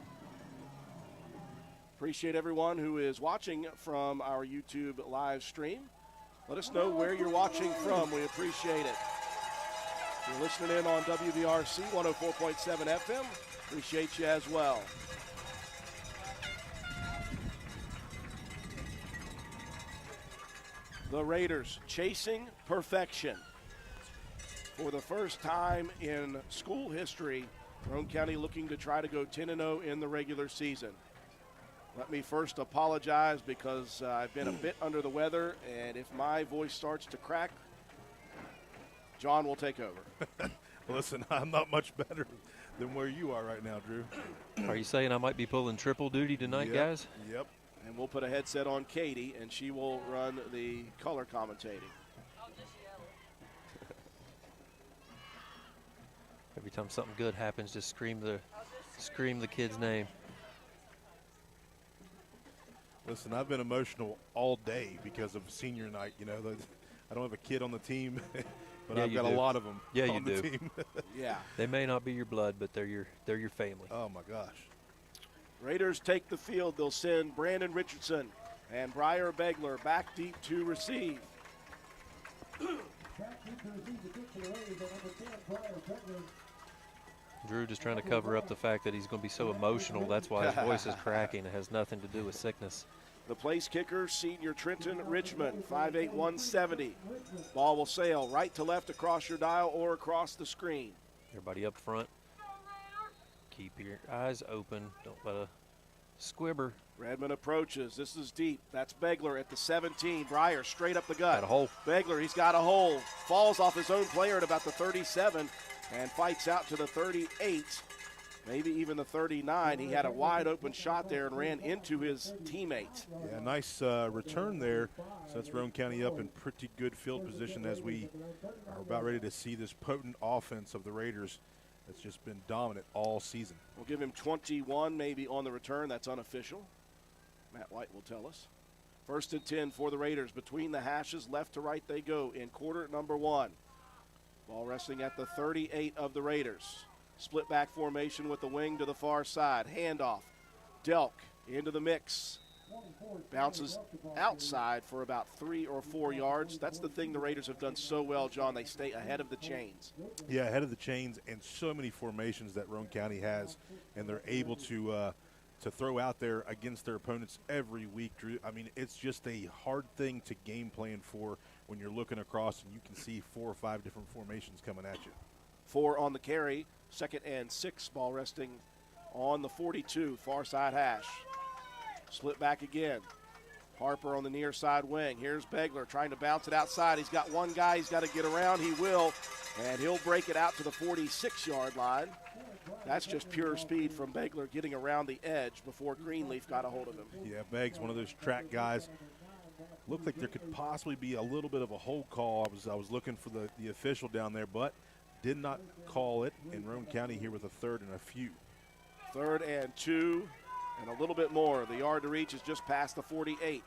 Appreciate everyone who is watching from our YouTube live stream. Let us know where you're watching from. We appreciate it. You're listening in on WVRC 104.7 FM. Appreciate you as well. The Raiders chasing perfection. For the first time in school history, Roane County looking to try to go 10-0 in the regular season. Let me first apologize because I've been a bit under the weather, and if my voice starts to crack, John will take over. Listen, I'm not much better than where you are right now, Drew. Are you saying I might be pulling triple duty tonight, guys? Yep. And we'll put a headset on Katie, and she will run the color commentating. Every time something good happens, just scream the kid's name. Listen, I've been emotional all day because of senior night. You know, I don't have a kid on the team, but Yeah, I've you got do. a lot of them Yeah, on you the do. team. Yeah. They may not be your blood, but they're your family. Oh my gosh. Raiders take the field. They'll send Brandon Richardson and Briar Begler back deep to receive. Drew just trying to cover up the fact that he's going to be so emotional. That's why his voice is cracking. It has nothing to do with sickness. The place kicker, senior Trenton Richmond, 5'8", 170. Ball will sail right to left across your dial or across the screen. Everybody up front, keep your eyes open. Don't let a squibber. Redmond approaches. This is deep. That's Begler at the 17. Briar straight up the gut. Got a hole. Begler, he's got a hole. Falls off his own player at about the 37 and fights out to the 38, maybe even the 39. He had a wide open shot there and ran into his teammate. Yeah, nice return there. Sets Roane County up in pretty good field position as we are about ready to see this potent offense of the Raiders that's just been dominant all season. We'll give him 21 maybe on the return. That's unofficial. Matt White will tell us. 1st and 10 for the Raiders. Between the hashes, left to right they go in quarter number 1. Ball resting at the 38 of the Raiders. Split back formation with the wing to the far side. Handoff. Delk into the mix. Bounces outside for about 3 or 4 yards. That's the thing the Raiders have done so well, John. They stay ahead of the chains. Yeah, ahead of the chains, and so many formations that Roane County has, and they're able to throw out there against their opponents every week, Drew. I mean, it's just a hard thing to game plan for when you're looking across and you can see 4 or 5 different formations coming at you. 4 on the carry. 2nd and 6. Ball resting on the 42, far side hash. Split back again. Harper on the near side wing. Here's Begler trying to bounce it outside. He's got one guy he's got to get around. He will, and he'll break it out to the 46-yard line. That's just pure speed from Begler getting around the edge before Greenleaf got a hold of him. Yeah, Beggs, one of those track guys. Looked like there could possibly be a little bit of a hold call. I was looking for the official down there, but did not call it. In Roane County here with a 3rd and a few. 3rd and 2 and a little bit more. The yard to reach is just past the 48.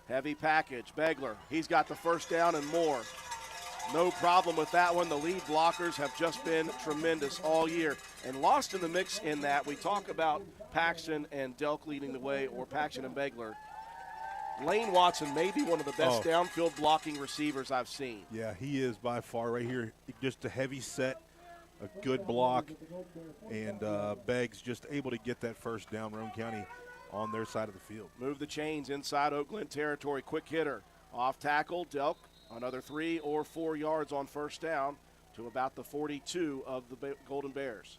Heavy package. Begler, he's got the first down and more. No problem with that one. The lead blockers have just been tremendous all year. And lost in the mix in that, we talk about Paxton and Delk leading the way, or Paxton and Begler. Lane Watson may be one of the best downfield blocking receivers I've seen. Yeah, he is by far right here. Just a heavy set, a good block, and Beggs just able to get that first down. Roane County on their side of the field. Move the chains inside Oak Glen territory. Quick hitter. Off tackle, Delk. Another 3 or 4 yards on first down to about the 42 of the Golden Bears.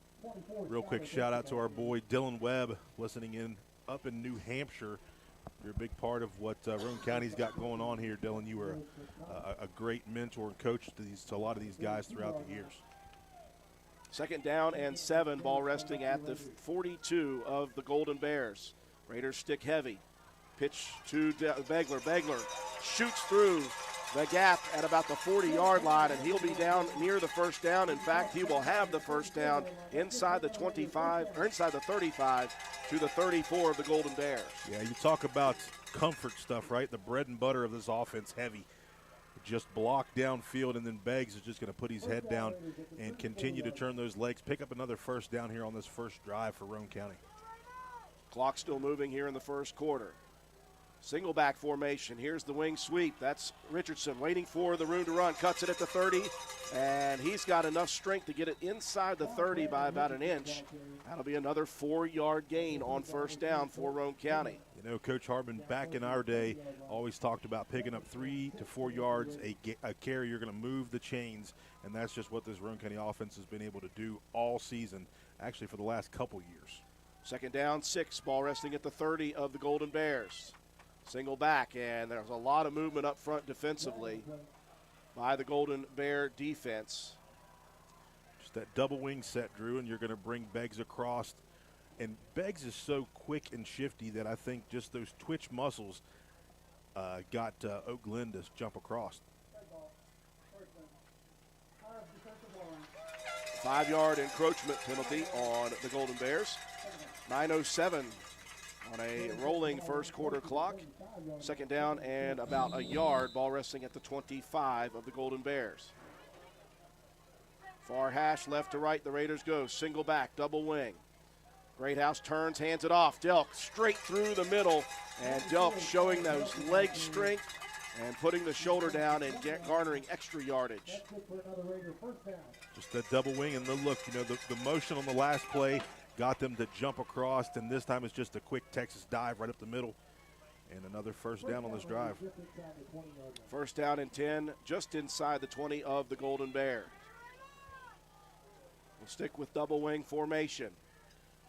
Real quick shout out to our boy Dylan Webb listening in up in New Hampshire. You're a big part of what Roane County's got going on here, Dylan. You were a great mentor and coach to a lot of these guys throughout the years. 2nd down and 7, ball resting at the 42 of the Golden Bears. Raiders stick heavy. Pitch to Begler. Begler shoots through the gap at about the 40-yard line, and he'll be down near the first down. In fact, he will have the first down inside the 25 or inside the 35 to the 34 of the Golden Bears. Yeah, you talk about comfort stuff, right? The bread and butter of this offense, heavy. Just block downfield, and then Beggs is just going to put his head down and continue to turn those legs, pick up another first down here on this first drive for Roane County. Clock still moving here in the first quarter. Single back formation. Here's the wing sweep. That's Richardson waiting for the room to run. Cuts it at the 30, and he's got enough strength to get it inside the 30 by about an inch. That'll be another 4-yard gain on first down for Roane County. You know, Coach Harbin, back in our day, always talked about picking up 3 to 4 yards a carry. You're going to move the chains, and that's just what this Roane County offense has been able to do all season, actually for the last couple years. 2nd down, 6, ball resting at the 30 of the Golden Bears. Single back, and there's a lot of movement up front defensively by the Golden Bear defense. Just that double wing set, Drew, and you're going to bring Beggs across. And Beggs is so quick and shifty that I think just those twitch muscles got Glen to jump across. 5-yard encroachment penalty on the Golden Bears. 9:07 on a rolling first quarter clock. 2nd down and about a yard. Ball resting at the 25 of the Golden Bears. Far hash, left to right, the Raiders go. Single back, double wing. Greathouse turns, hands it off. Delk straight through the middle, and Delk showing those leg strength and putting the shoulder down and garnering extra yardage. Just that double wing, and the look, you know, the motion on the last play got them to jump across, and this time it's just a quick Texas dive right up the middle. And another first down on this drive. First down and 10, just inside the 20 of the Golden Bears. We'll stick with double wing formation.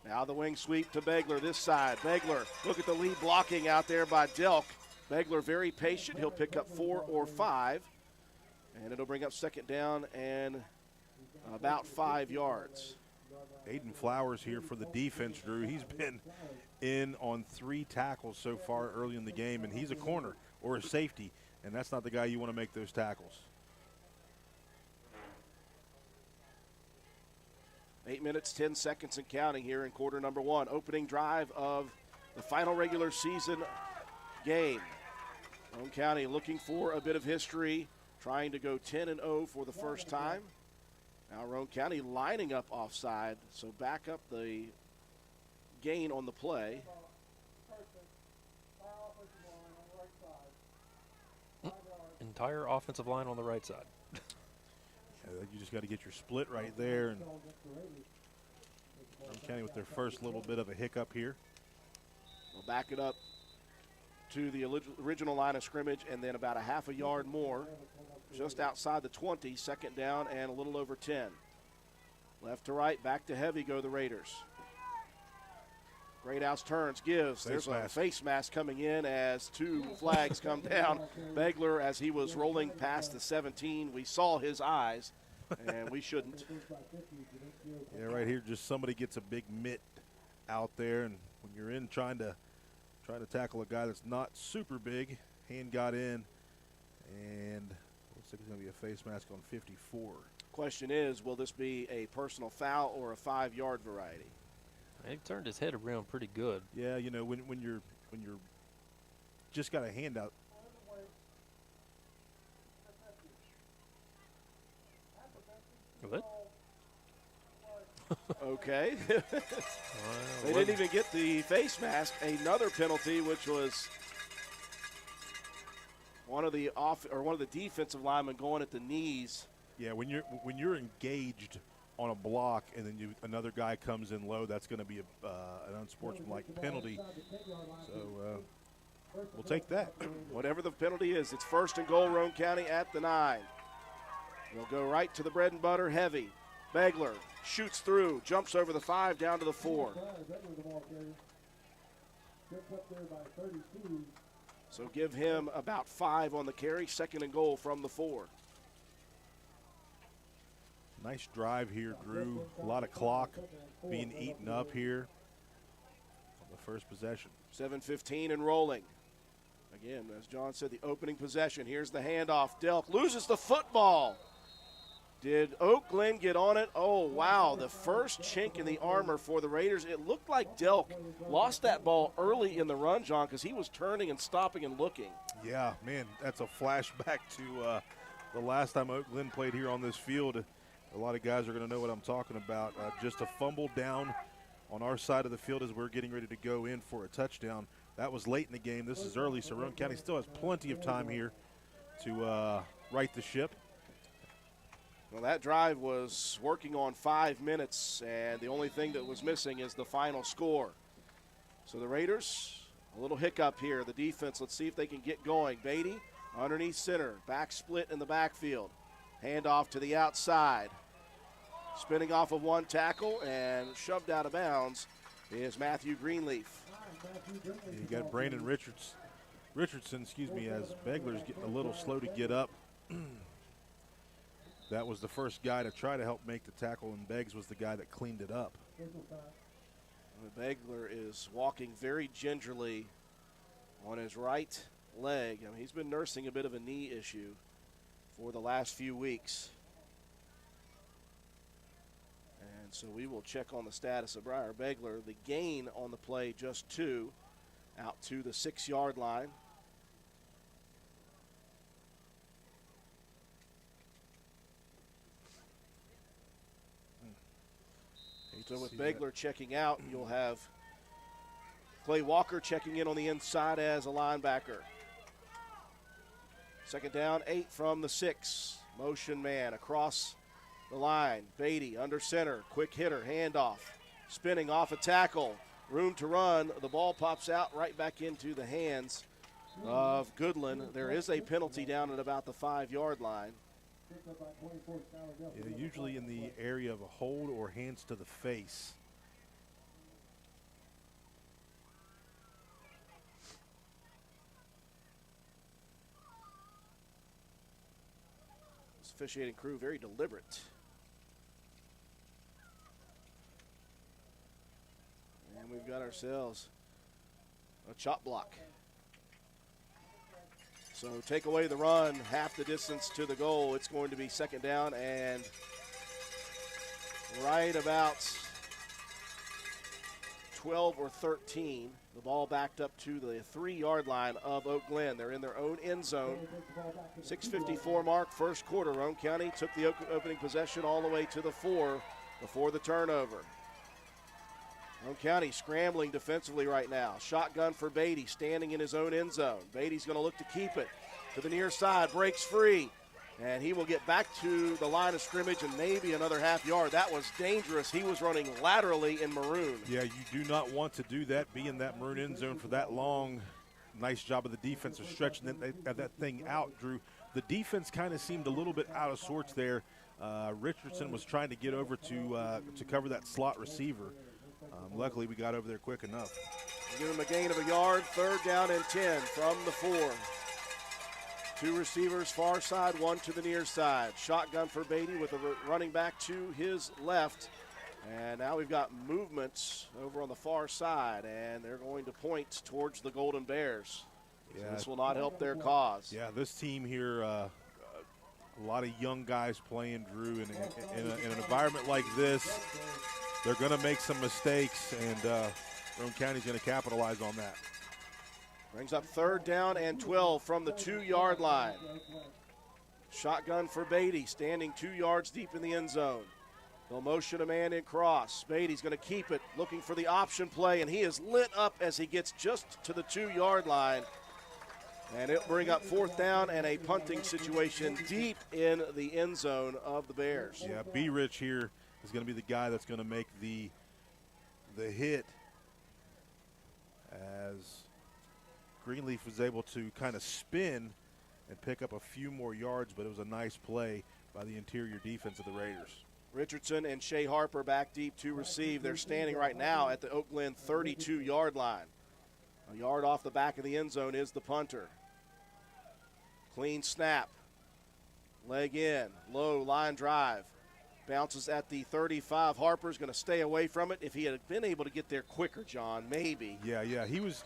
Now the wing sweep to Begler this side. Begler, look at the lead blocking out there by Delk. Begler very patient. He'll pick up 4 or 5. And it'll bring up 2nd down and about 5 yards. Aiden Flowers here for the defense, Drew. He's been in on 3 tackles so far early in the game, and he's a corner or a safety, and that's not the guy you want to make those tackles. 8 minutes, 10 seconds and counting here in quarter number 1. Opening drive of the final regular season game. Roane County looking for a bit of history, trying to go 10-0 for the first time. Now Roane County lining up offside, so back up the gain on the play. Entire offensive line on the right side. You just got to get your split right there. And Roane County with their first little bit of a hiccup here. We'll back it up to the original line of scrimmage, and then about a half a yard more, just outside the 20, 2nd down and a little over 10. Left to right, back to heavy go the Raiders. Greathouse turns, gives. There's a face mask coming in as 2 flags come down. Begler, as he was rolling past the 17, we saw his eyes, and we shouldn't. Yeah, right here, just somebody gets a big mitt out there, and when you're in trying to tackle a guy that's not super big, hand got in, and looks like it's going to be a face mask on 54. Question is, will this be a personal foul or a 5-yard variety? He turned his head around pretty good. Yeah, you know, when you're just got a hand out. What? Okay. They didn't even get the face mask. Another penalty, which was one of the defensive linemen going at the knees. Yeah, when you're engaged on a block and then another guy comes in low, that's going to be an unsportsmanlike penalty. So we'll take that. Whatever the penalty is, it's 1st and goal, Roane County at the 9. We'll go right to the bread and butter heavy. Begler shoots through, jumps over the 5, down to the 4. So give him about 5 on the carry, 2nd and goal from the 4. Nice drive here, Drew. A lot of clock being eaten up here on the first possession. 7:15 and rolling. Again, as John said, the opening possession. Here's the handoff. Delk loses the football. Did Oak Glen get on it? Oh, wow, the first chink in the armor for the Raiders. It looked like Delk lost that ball early in the run, John, because he was turning and stopping and looking. Yeah, man, that's a flashback to the last time Oak Glen played here on this field. A lot of guys are going to know what I'm talking about. Just a fumble down on our side of the field as we're getting ready to go in for a touchdown. That was late in the game. This is early, so Roane County still has plenty of time here to right the ship. Well, that drive was working on 5 minutes, and the only thing that was missing is the final score. So the Raiders, a little hiccup here. The defense, let's see if they can get going. Beatty underneath center, back split in the backfield. Handoff to the outside. Spinning off of one tackle and shoved out of bounds is Matthew Greenleaf. You got Brandon Richardson, as Begler's getting a little slow to get up. That was the first guy to try to help make the tackle, and Beggs was the guy that cleaned it up. Begler is walking very gingerly on his right leg. I mean, he's been nursing a bit of a knee issue for the last few weeks. And so we will check on the status of Briar Begler. The gain on the play, just 2, out to the 6-yard line. So with Begler checking out, you'll have Clay Walker checking in on the inside as a linebacker. 2nd down, 8 from the 6. Motion man across the line. Beatty under center, quick hitter, handoff. Spinning off a tackle, room to run. The ball pops out right back into the hands of Goodland. There is a penalty down at about the 5-yard line. Yeah, usually in the area of a hold or hands to the face. This officiating crew very deliberate. And we've got ourselves a chop block. So take away the run, half the distance to the goal. It's going to be 2nd down and right about 12 or 13. The ball backed up to the 3-yard line of Oak Glen. They're in their own end zone. 6:54 mark, first quarter. Roane County took the opening possession all the way to the 4 before the turnover. Roane County scrambling defensively right now. Shotgun for Beatty, standing in his own end zone. Beatty's going to look to keep it to the near side, breaks free, and he will get back to the line of scrimmage and maybe another half-yard. That was dangerous. He was running laterally in maroon. Yeah, you do not want to do that, be in that maroon end zone for that long. Nice job of the defense of stretching that thing out, Drew. The defense kind of seemed a little bit out of sorts there. Richardson was trying to get over to cover that slot receiver. Luckily, we got over there quick enough. Give him a gain of a yard, 3rd down and 10 from the 4. 2 receivers far side, 1 to the near side. Shotgun for Beatty with a running back to his left. And now we've got movements over on the far side, and they're going to point towards the Golden Bears. Yeah. So this will not help their cause. Yeah, this team here, a lot of young guys playing, Drew, and in an environment like this, they're going to make some mistakes, and Roane County's going to capitalize on that. Brings up 3rd down and 12 from the 2-yard line. Shotgun for Beatty, standing 2 yards deep in the end zone. They'll motion a man in cross. Beatty's going to keep it, looking for the option play, and he is lit up as he gets just to the 2-yard line. And it'll bring up 4th down and a punting situation deep in the end zone of the Bears. Yeah, B. Rich here is going to be the guy that's going to make the hit, as Greenleaf was able to kind of spin and pick up a few more yards, but it was a nice play by the interior defense of the Raiders. Richardson and Shea Harper back deep to receive. They're standing right now at the Oak Glen 32-yard line. A yard off the back of the end zone is the punter. Clean snap. Leg in. Low line drive. Bounces at the 35. Harper's going to stay away from it. If he had been able to get there quicker, John, maybe. Yeah, he was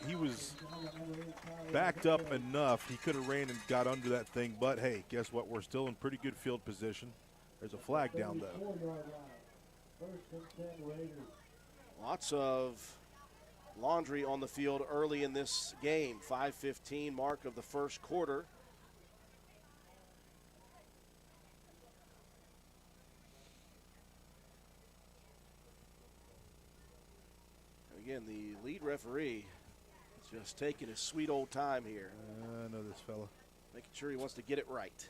backed up enough. He could have ran and got under that thing, but hey, guess what? We're still in pretty good field position. There's a flag down though. Lots of laundry on the field early in this game. 5:15 mark of the first quarter. Again, the lead referee is just taking his sweet old time here. I know this fella. Making sure he wants to get it right.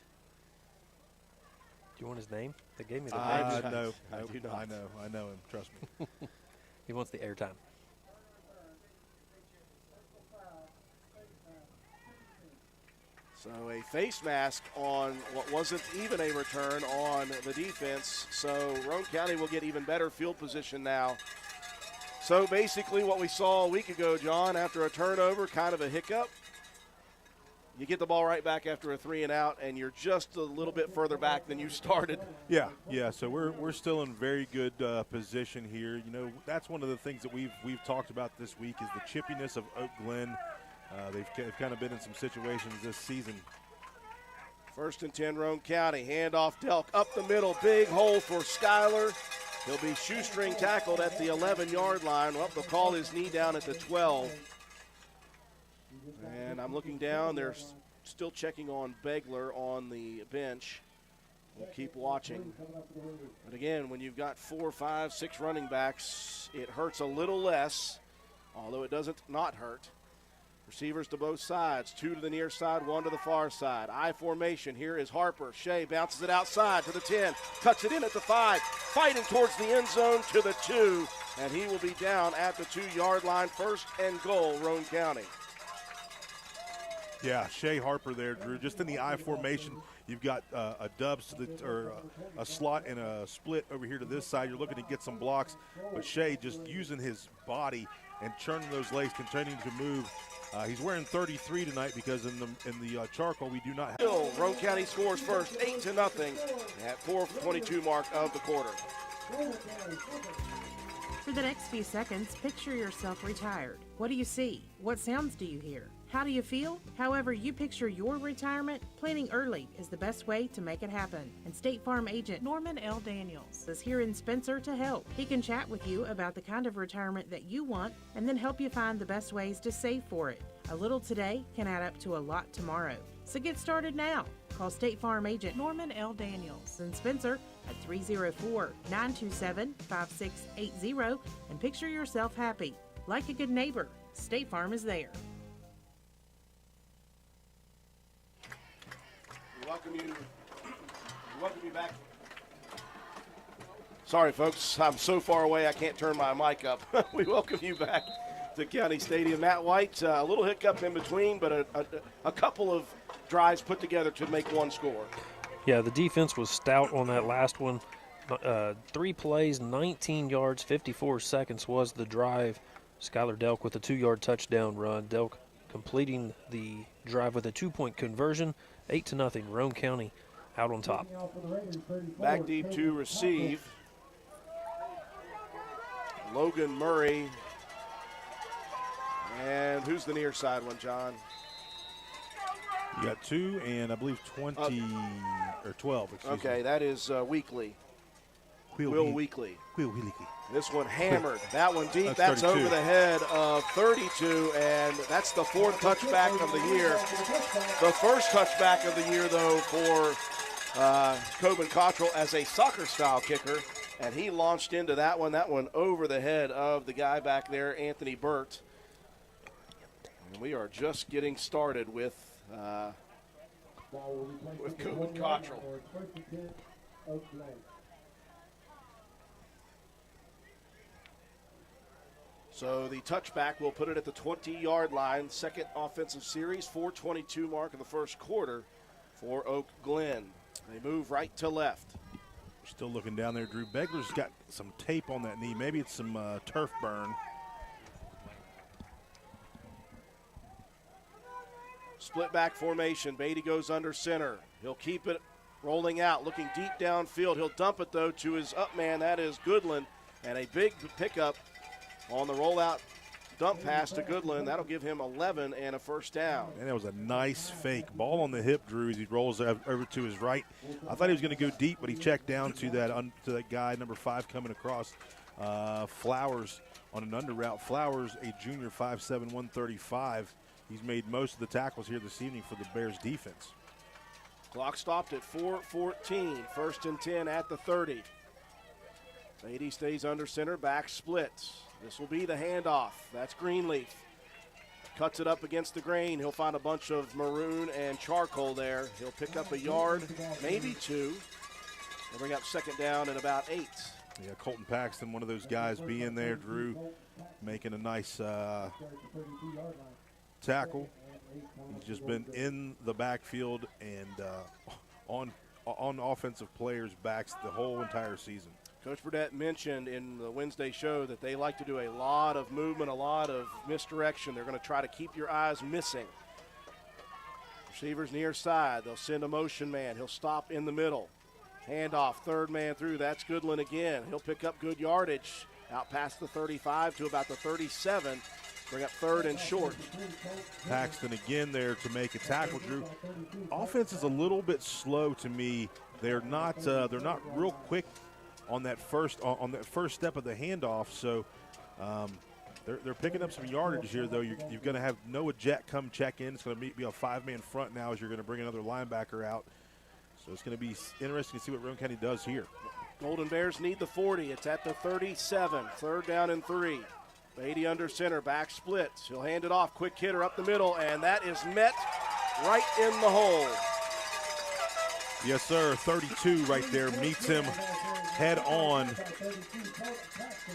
Do you want his name? They gave me the No, name. do not. I know him. Trust me. He wants the airtime. So a face mask on what wasn't even a return on the defense. So Roane County will get even better field position now. So basically what we saw a week ago, John, after a turnover, kind of a hiccup. You get the ball right back after a 3-and-out, and you're just a little bit further back than you started. Yeah. So we're still in very good position here. You know, that's one of the things that we've talked about this week is the chippiness of Oak Glen. They've kind of been in some situations this season. 1st and 10, Roane County. Handoff Delk up the middle. Big hole for Schuyler. He'll be shoestring tackled at the 11-yard line. Well, they'll call his knee down at the 12. And I'm looking down. They're still checking on Begler on the bench. We'll keep watching. But again, when you've got 4, 5, 6 running backs, it hurts a little less, although it doesn't not hurt. Receivers to both sides, 2 to the near side, 1 to the far side. I formation, here is Harper. Shea bounces it outside to the 10, cuts it in at the 5, fighting towards the end zone to the 2, and he will be down at the 2-yard line. 1st and goal, Roane County. Yeah, Shea Harper there, Drew. Just in the I formation, you've got a dubs to the or a slot and a split over here to this side. You're looking to get some blocks, but Shea just using his body and churning those legs, continuing to move. He's wearing 33 tonight because in the charcoal we do not have. Still, Roane County scores first, 8-0 at 4:22 mark of the quarter. For the next few seconds, picture yourself retired. What do you see? What sounds do you hear? How do you feel? However you picture your retirement, planning early is the best way to make it happen. And State Farm agent Norman L. Daniels is here in Spencer to help. He can chat with you about the kind of retirement that you want and then help you find the best ways to save for it. A little today can add up to a lot tomorrow. So get started now. Call State Farm agent Norman L. Daniels in Spencer at 304-927-5680 and picture yourself happy. Like a good neighbor, State Farm is there. Welcome you back. Sorry, folks. I'm so far away I can't turn my mic up. We welcome you back to County Stadium. Matt White, a little hiccup in between, but a couple of drives put together to make one score. Yeah, the defense was stout on that last one. 3 plays, 19 yards, 54 seconds was the drive. Skylar Delk with a 2-yard touchdown run. Delk completing the drive with a 2-point conversion. 8-0, Roane County out on top. Back deep to receive. Logan Murray. And who's the near side one, John? You got 2 and I believe 20 or 12. Okay, that is Weekly. Will Weekly. This one hammered. That one deep. That's over the head of 32, and that's the 4th touchback of the year. The first touchback of the year, though, for Coben Cottrell as a soccer-style kicker, and he launched into that one over the head of the guy back there, Anthony Burt. And we are just getting started with Coben Cottrell. So the touchback will put it at the 20-yard line. Second offensive series, 4:22 mark of the first quarter for Oak Glen. They move right to left. Still looking down there, Drew. Begler's got some tape on that knee. Maybe it's some turf burn. Split back formation. Beatty goes under center. He'll keep it rolling out, looking deep downfield. He'll dump it, though, to his up man. That is Goodland. And a big pickup on the rollout dump pass to Goodland. That'll give him 11 and a first down. And that was a nice fake. Ball on the hip, Drew, as he rolls over to his right. I thought he was going to go deep, but he checked down to that guy, number 5, coming across. Flowers on an under route. Flowers, a junior, 5'7", 135. He's made most of the tackles here this evening for the Bears defense. Clock stopped at 4:14. 1st and 10 at the 30. Beatty stays under center, back splits. This will be the handoff. That's Greenleaf. Cuts it up against the grain. He'll find a bunch of maroon and charcoal there. He'll pick up a yard, maybe 2. He'll bring up 2nd down and about 8. Yeah, Colton Paxton, one of those guys being there, Drew, making a nice tackle. He's just been in the backfield and on offensive players' backs the whole entire season. Coach Burdett mentioned in the Wednesday show that they like to do a lot of movement, a lot of misdirection. They're going to try to keep your eyes missing. Receivers near side. They'll send a motion man. He'll stop in the middle. Handoff, 3rd man through. That's Goodland again. He'll pick up good yardage out past the 35 to about the 37. Bring up 3rd and short. Paxton again there to make a tackle, Drew. Offense is a little bit slow to me. They're not real quick on that first step of the handoff. So they're picking up some yardage here, though. You're going to have Noah Jett come check in. It's going to be a 5-man front now as you're going to bring another linebacker out. So it's going to be interesting to see what Roane County does here. Golden Bears need the 40. It's at the 37. 3rd down and 3. Beatty under center, back splits. He'll hand it off, quick hitter up the middle, and that is met right in the hole. Yes, sir. 32 right there meets him head on.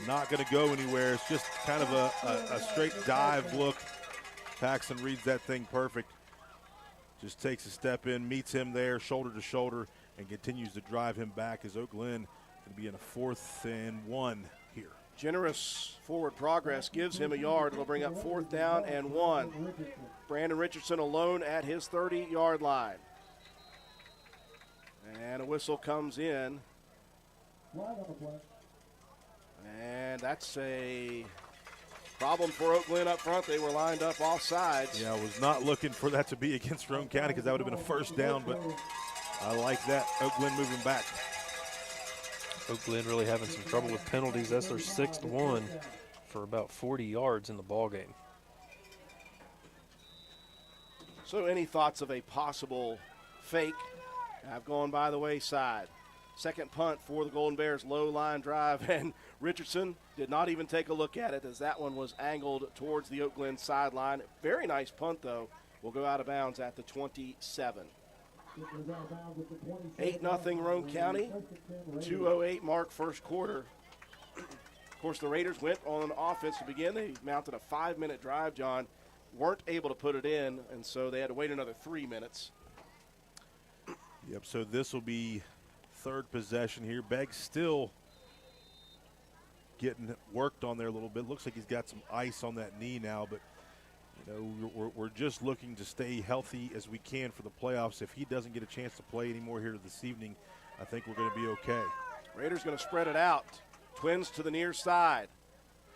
Not going to go anywhere. It's just kind of a straight dive look. Paxton reads that thing perfect. Just takes a step in, meets him there, shoulder to shoulder, and continues to drive him back as Oak Glen going to be in a 4th and 1 here. Generous forward progress gives him a yard. It'll bring up 4th down and 1. Brandon Richardson alone at his 30-yard line. And a whistle comes in. And that's a problem for Oak Glen up front. They were lined up off sides. Yeah, I was not looking for that to be against Roane County because that would have been a 1st down, but I like that. Oak Glen moving back. Oak Glen really having some trouble with penalties. That's their 6th one for about 40 yards in the ballgame. So any thoughts of a possible fake have gone by the wayside. 2nd punt for the Golden Bears, low line drive, and Richardson did not even take a look at it as that one was angled towards the Oak Glen sideline. Very nice punt, though. Will go out of bounds at the 27. 8-0 Roane County, 2:08 mark 1st quarter. Of course, the Raiders went on offense to begin. They mounted a 5-minute drive, John. Weren't able to put it in, and so they had to wait another 3 minutes. Yep, so this will be 3rd possession here. Beggs still getting worked on there a little bit. Looks like he's got some ice on that knee now, but you know, we're just looking to stay healthy as we can for the playoffs. If he doesn't get a chance to play anymore here this evening, I think we're going to be okay. Raiders going to spread it out. Twins to the near side.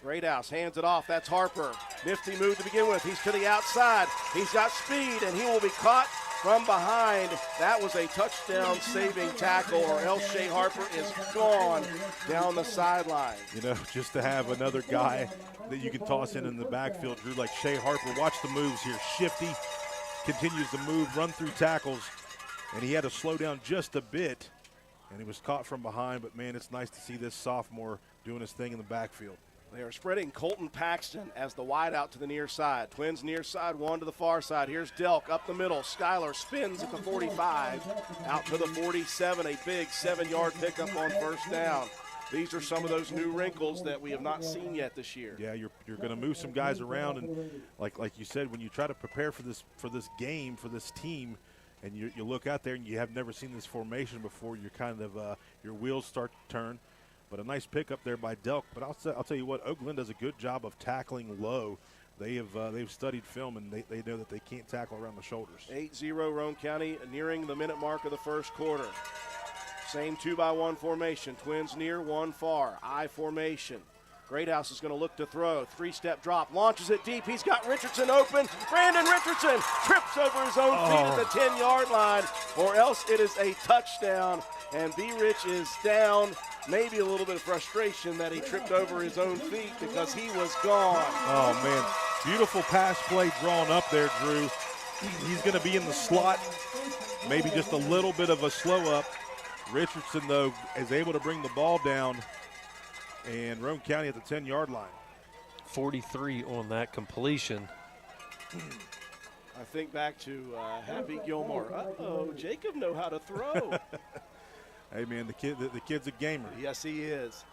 Greathouse hands it off. That's Harper. Nifty move to begin with. He's to the outside. He's got speed, and he will be caught from behind. That was a touchdown-saving tackle, or else Shea Harper is gone down the sideline. You know, just to have another guy that you can toss in the backfield, Drew, like Shea Harper. Watch the moves here. Shifty, continues to move, run through tackles, and he had to slow down just a bit, and he was caught from behind. But, man, it's nice to see this sophomore doing his thing in the backfield. They are spreading Colton Paxton as the wide out to the near side. Twins near side, one to the far side. Here's Delk up the middle. Skylar spins at the 45, out to the 47. A big 7-yard pickup on 1st down. These are some of those new wrinkles that we have not seen yet this year. Yeah, you're going to move some guys around, and like you said, when you try to prepare for this game, for this team, and you look out there and you have never seen this formation before. You're kind of your wheels start to turn. But a nice pickup there by Delk. But I'll tell you what, Glen does a good job of tackling low. They've studied film, and they know that they can't tackle around the shoulders. 8-0 Roane County, nearing the minute mark of the first quarter. Same 2-by-1 formation. Twins near, one far. I formation. Greathouse is going to look to throw. 3-step drop. Launches it deep. He's got Richardson open. Brandon Richardson trips over his own feet at the 10-yard line, or else it is a touchdown. And B-Rich is down. Maybe a little bit of frustration that he tripped over his own feet because he was gone. Oh, man. Beautiful pass play drawn up there, Drew. He's going to be in the slot. Maybe just a little bit of a slow up. Richardson, though, is able to bring the ball down, and Roane County at the 10-yard line. 43 on that completion. I think back to Happy Gilmore. Uh-oh, Jacob know how to throw. Hey, man, the kid's a gamer. Yes, he is.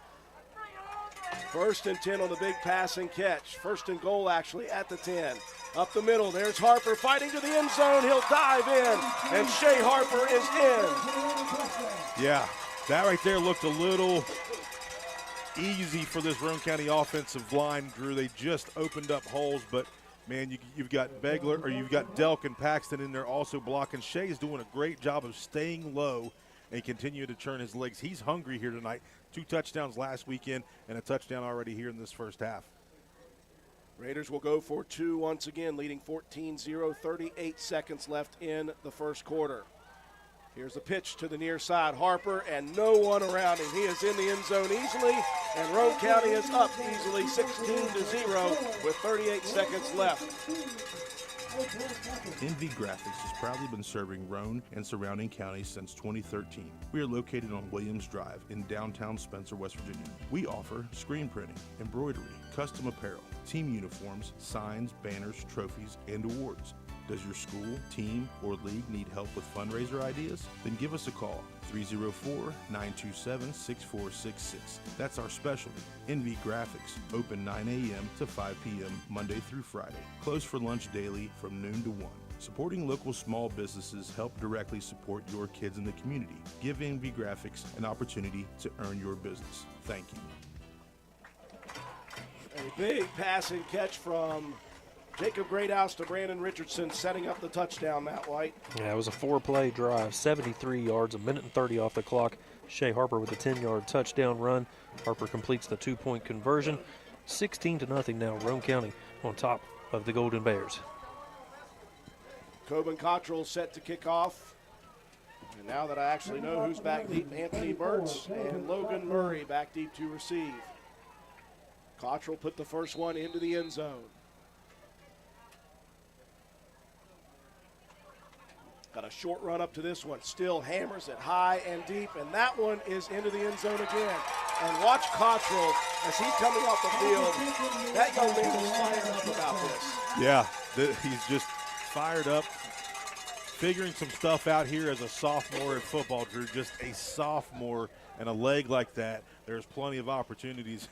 1st and 10 on the big pass and catch. 1st and goal, actually, at the 10. Up the middle, there's Harper fighting to the end zone. He'll dive in, and Shea Harper is in. Yeah, that right there looked a little easy for this Roane County offensive line, Drew. They just opened up holes, but, man, you've got Begler, or you've got Delk and Paxton in there also blocking. Shea's doing a great job of staying low and continue to turn his legs. He's hungry here tonight. 2 touchdowns last weekend and a touchdown already here in this first half. Raiders will go for 2 once again, leading 14-0, 38 seconds left in the first quarter. Here's the pitch to the near side. Harper, and no one around him. He is in the end zone easily, and Roane County is up easily 16-0 with 38 seconds left. NV Graphics has proudly been serving Roane and surrounding counties since 2013. We are located on Williams Drive in downtown Spencer, West Virginia. We offer screen printing, embroidery, custom apparel, team uniforms, signs, banners, trophies, and awards. Does your school, team, or league need help with fundraiser ideas? Then give us a call, 304-927-6466. That's our specialty. NV Graphics, open 9 a.m. to 5 p.m. Monday through Friday. Closed for lunch daily from noon to 1. Supporting local small businesses help directly support your kids in the community. Give NV Graphics an opportunity to earn your business. Thank you. A big pass and catch from Jacob Greathouse to Brandon Richardson, setting up the touchdown, Matt White. Yeah, it was a 4-play drive, 73 yards, a minute and 30 off the clock. Shea Harper with a 10-yard touchdown run. Harper completes the 2-point conversion. 16-0 now, Roane County on top of the Golden Bears. Coben Cottrell set to kick off. And now that I actually know who's back deep, Anthony Burtz and Logan Murray back deep to receive. Cottrell put the first one into the end zone. Got a short run up to this one. Still hammers it high and deep, and that one is into the end zone again. And watch Cottrell as he's coming off the field. That young man is fired up about this. Yeah, he's just fired up, figuring some stuff out here as a sophomore in football, Drew. Just a sophomore and a leg like that. There's plenty of opportunities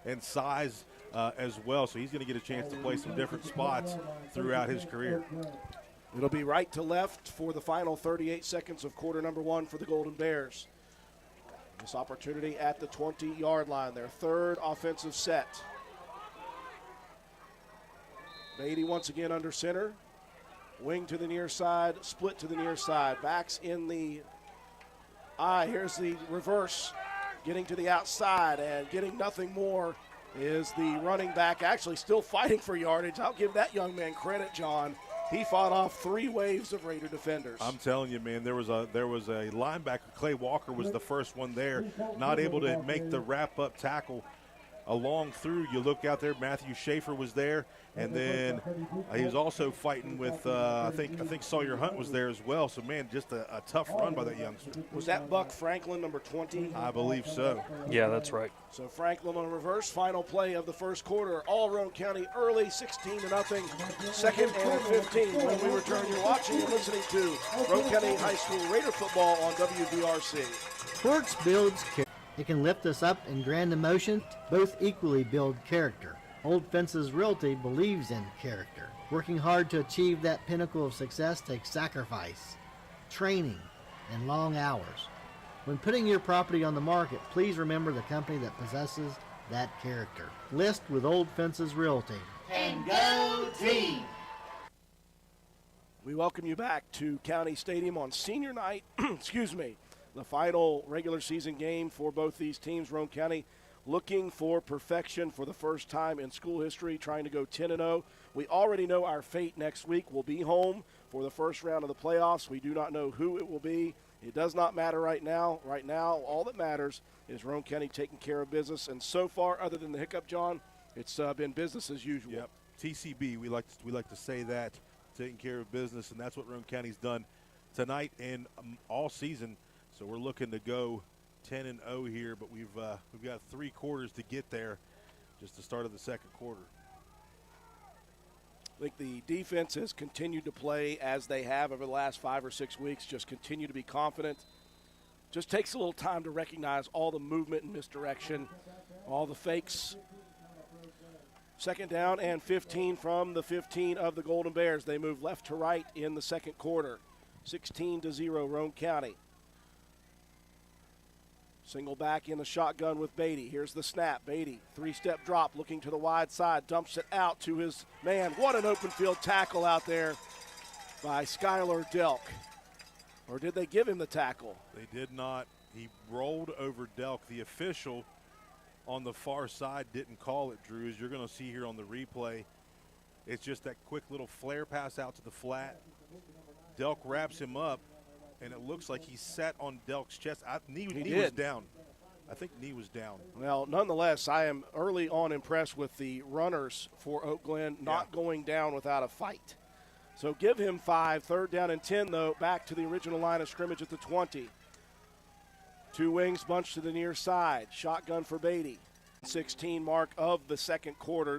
and size as well, so he's going to get a chance to play some different spots throughout his career. It'll be right to left for the final 38 seconds of quarter number 1 for the Golden Bears. This opportunity at the 20-yard line, their third offensive set. Beatty once again under center. Wing to the near side, split to the near side. Backs in the eye. Here's the reverse. Getting to the outside and getting nothing more is the running back, actually still fighting for yardage. I'll give that young man credit, John. He fought off 3 waves of Raider defenders. I'm telling you, man, there was a linebacker, Clay Walker was the first one there, not able to make the wrap-up tackle along through. You look out there, Matthew Schaefer was there, and then he was also fighting with, I think Sawyer Hunt was there as well. So, man, just a tough run by that youngster. Was that Buck Franklin, number 20? I believe so. Yeah, that's right. So Franklin on reverse, final play of the first quarter. All Roane County early, 16-0. Second and 15 when we return. You're watching and listening to Roane County High School Raider football on WVRC. Sports builds character. It can lift us up in grand emotion. Both equally build character. Old Fences Realty believes in character. Working hard to achieve that pinnacle of success takes sacrifice. training, and long hours. When putting your property on the market, please remember the company that possesses that character. List with Old Fences Realty. And go team! We welcome you back to County Stadium on senior night. Excuse me. The final regular season game for both these teams. Roane County looking for perfection for the first time in school history, trying to go 10-0. We already know our fate next week. We'll be home for the first round of the playoffs. We do not know who it will be. It does not matter right now. Right now, all that matters is Roane County taking care of business. And so far, other than the hiccup, John, it's been business as usual. Yep. TCB, we like to say that, taking care of business, and that's what Roane County's done tonight and all season. So we're looking to go 10-0 here, but we've got 3 quarters to get there, just the start of the second quarter. I think the defense has continued to play as they have over the last 5 or 6 weeks, just continue to be confident. Just takes a little time to recognize all the movement and misdirection, all the fakes. Second down and 15 from the 15 of the Golden Bears. They move left to right in the second quarter. 16-0 Roane County. Single back in the shotgun with Beatty. Here's the snap. Beatty, 3-step drop, looking to the wide side, dumps it out to his man. What an open field tackle out there by Skylar Delk. Or did they give him the tackle? They did not. He rolled over Delk. The official on the far side didn't call it, Drew, as you're going to see here on the replay. It's just that quick little flare pass out to the flat. Delk wraps him up, and it looks like he sat on Delk's chest. Knee was down. I think knee was down. Well, nonetheless, I am early on impressed with the runners for Oak Glen not going down without a fight. So give him 5. Third down and 10, though, back to the original line of scrimmage at the 20. 2 wings bunched to the near side. Shotgun for Beatty. 16 mark of the second quarter.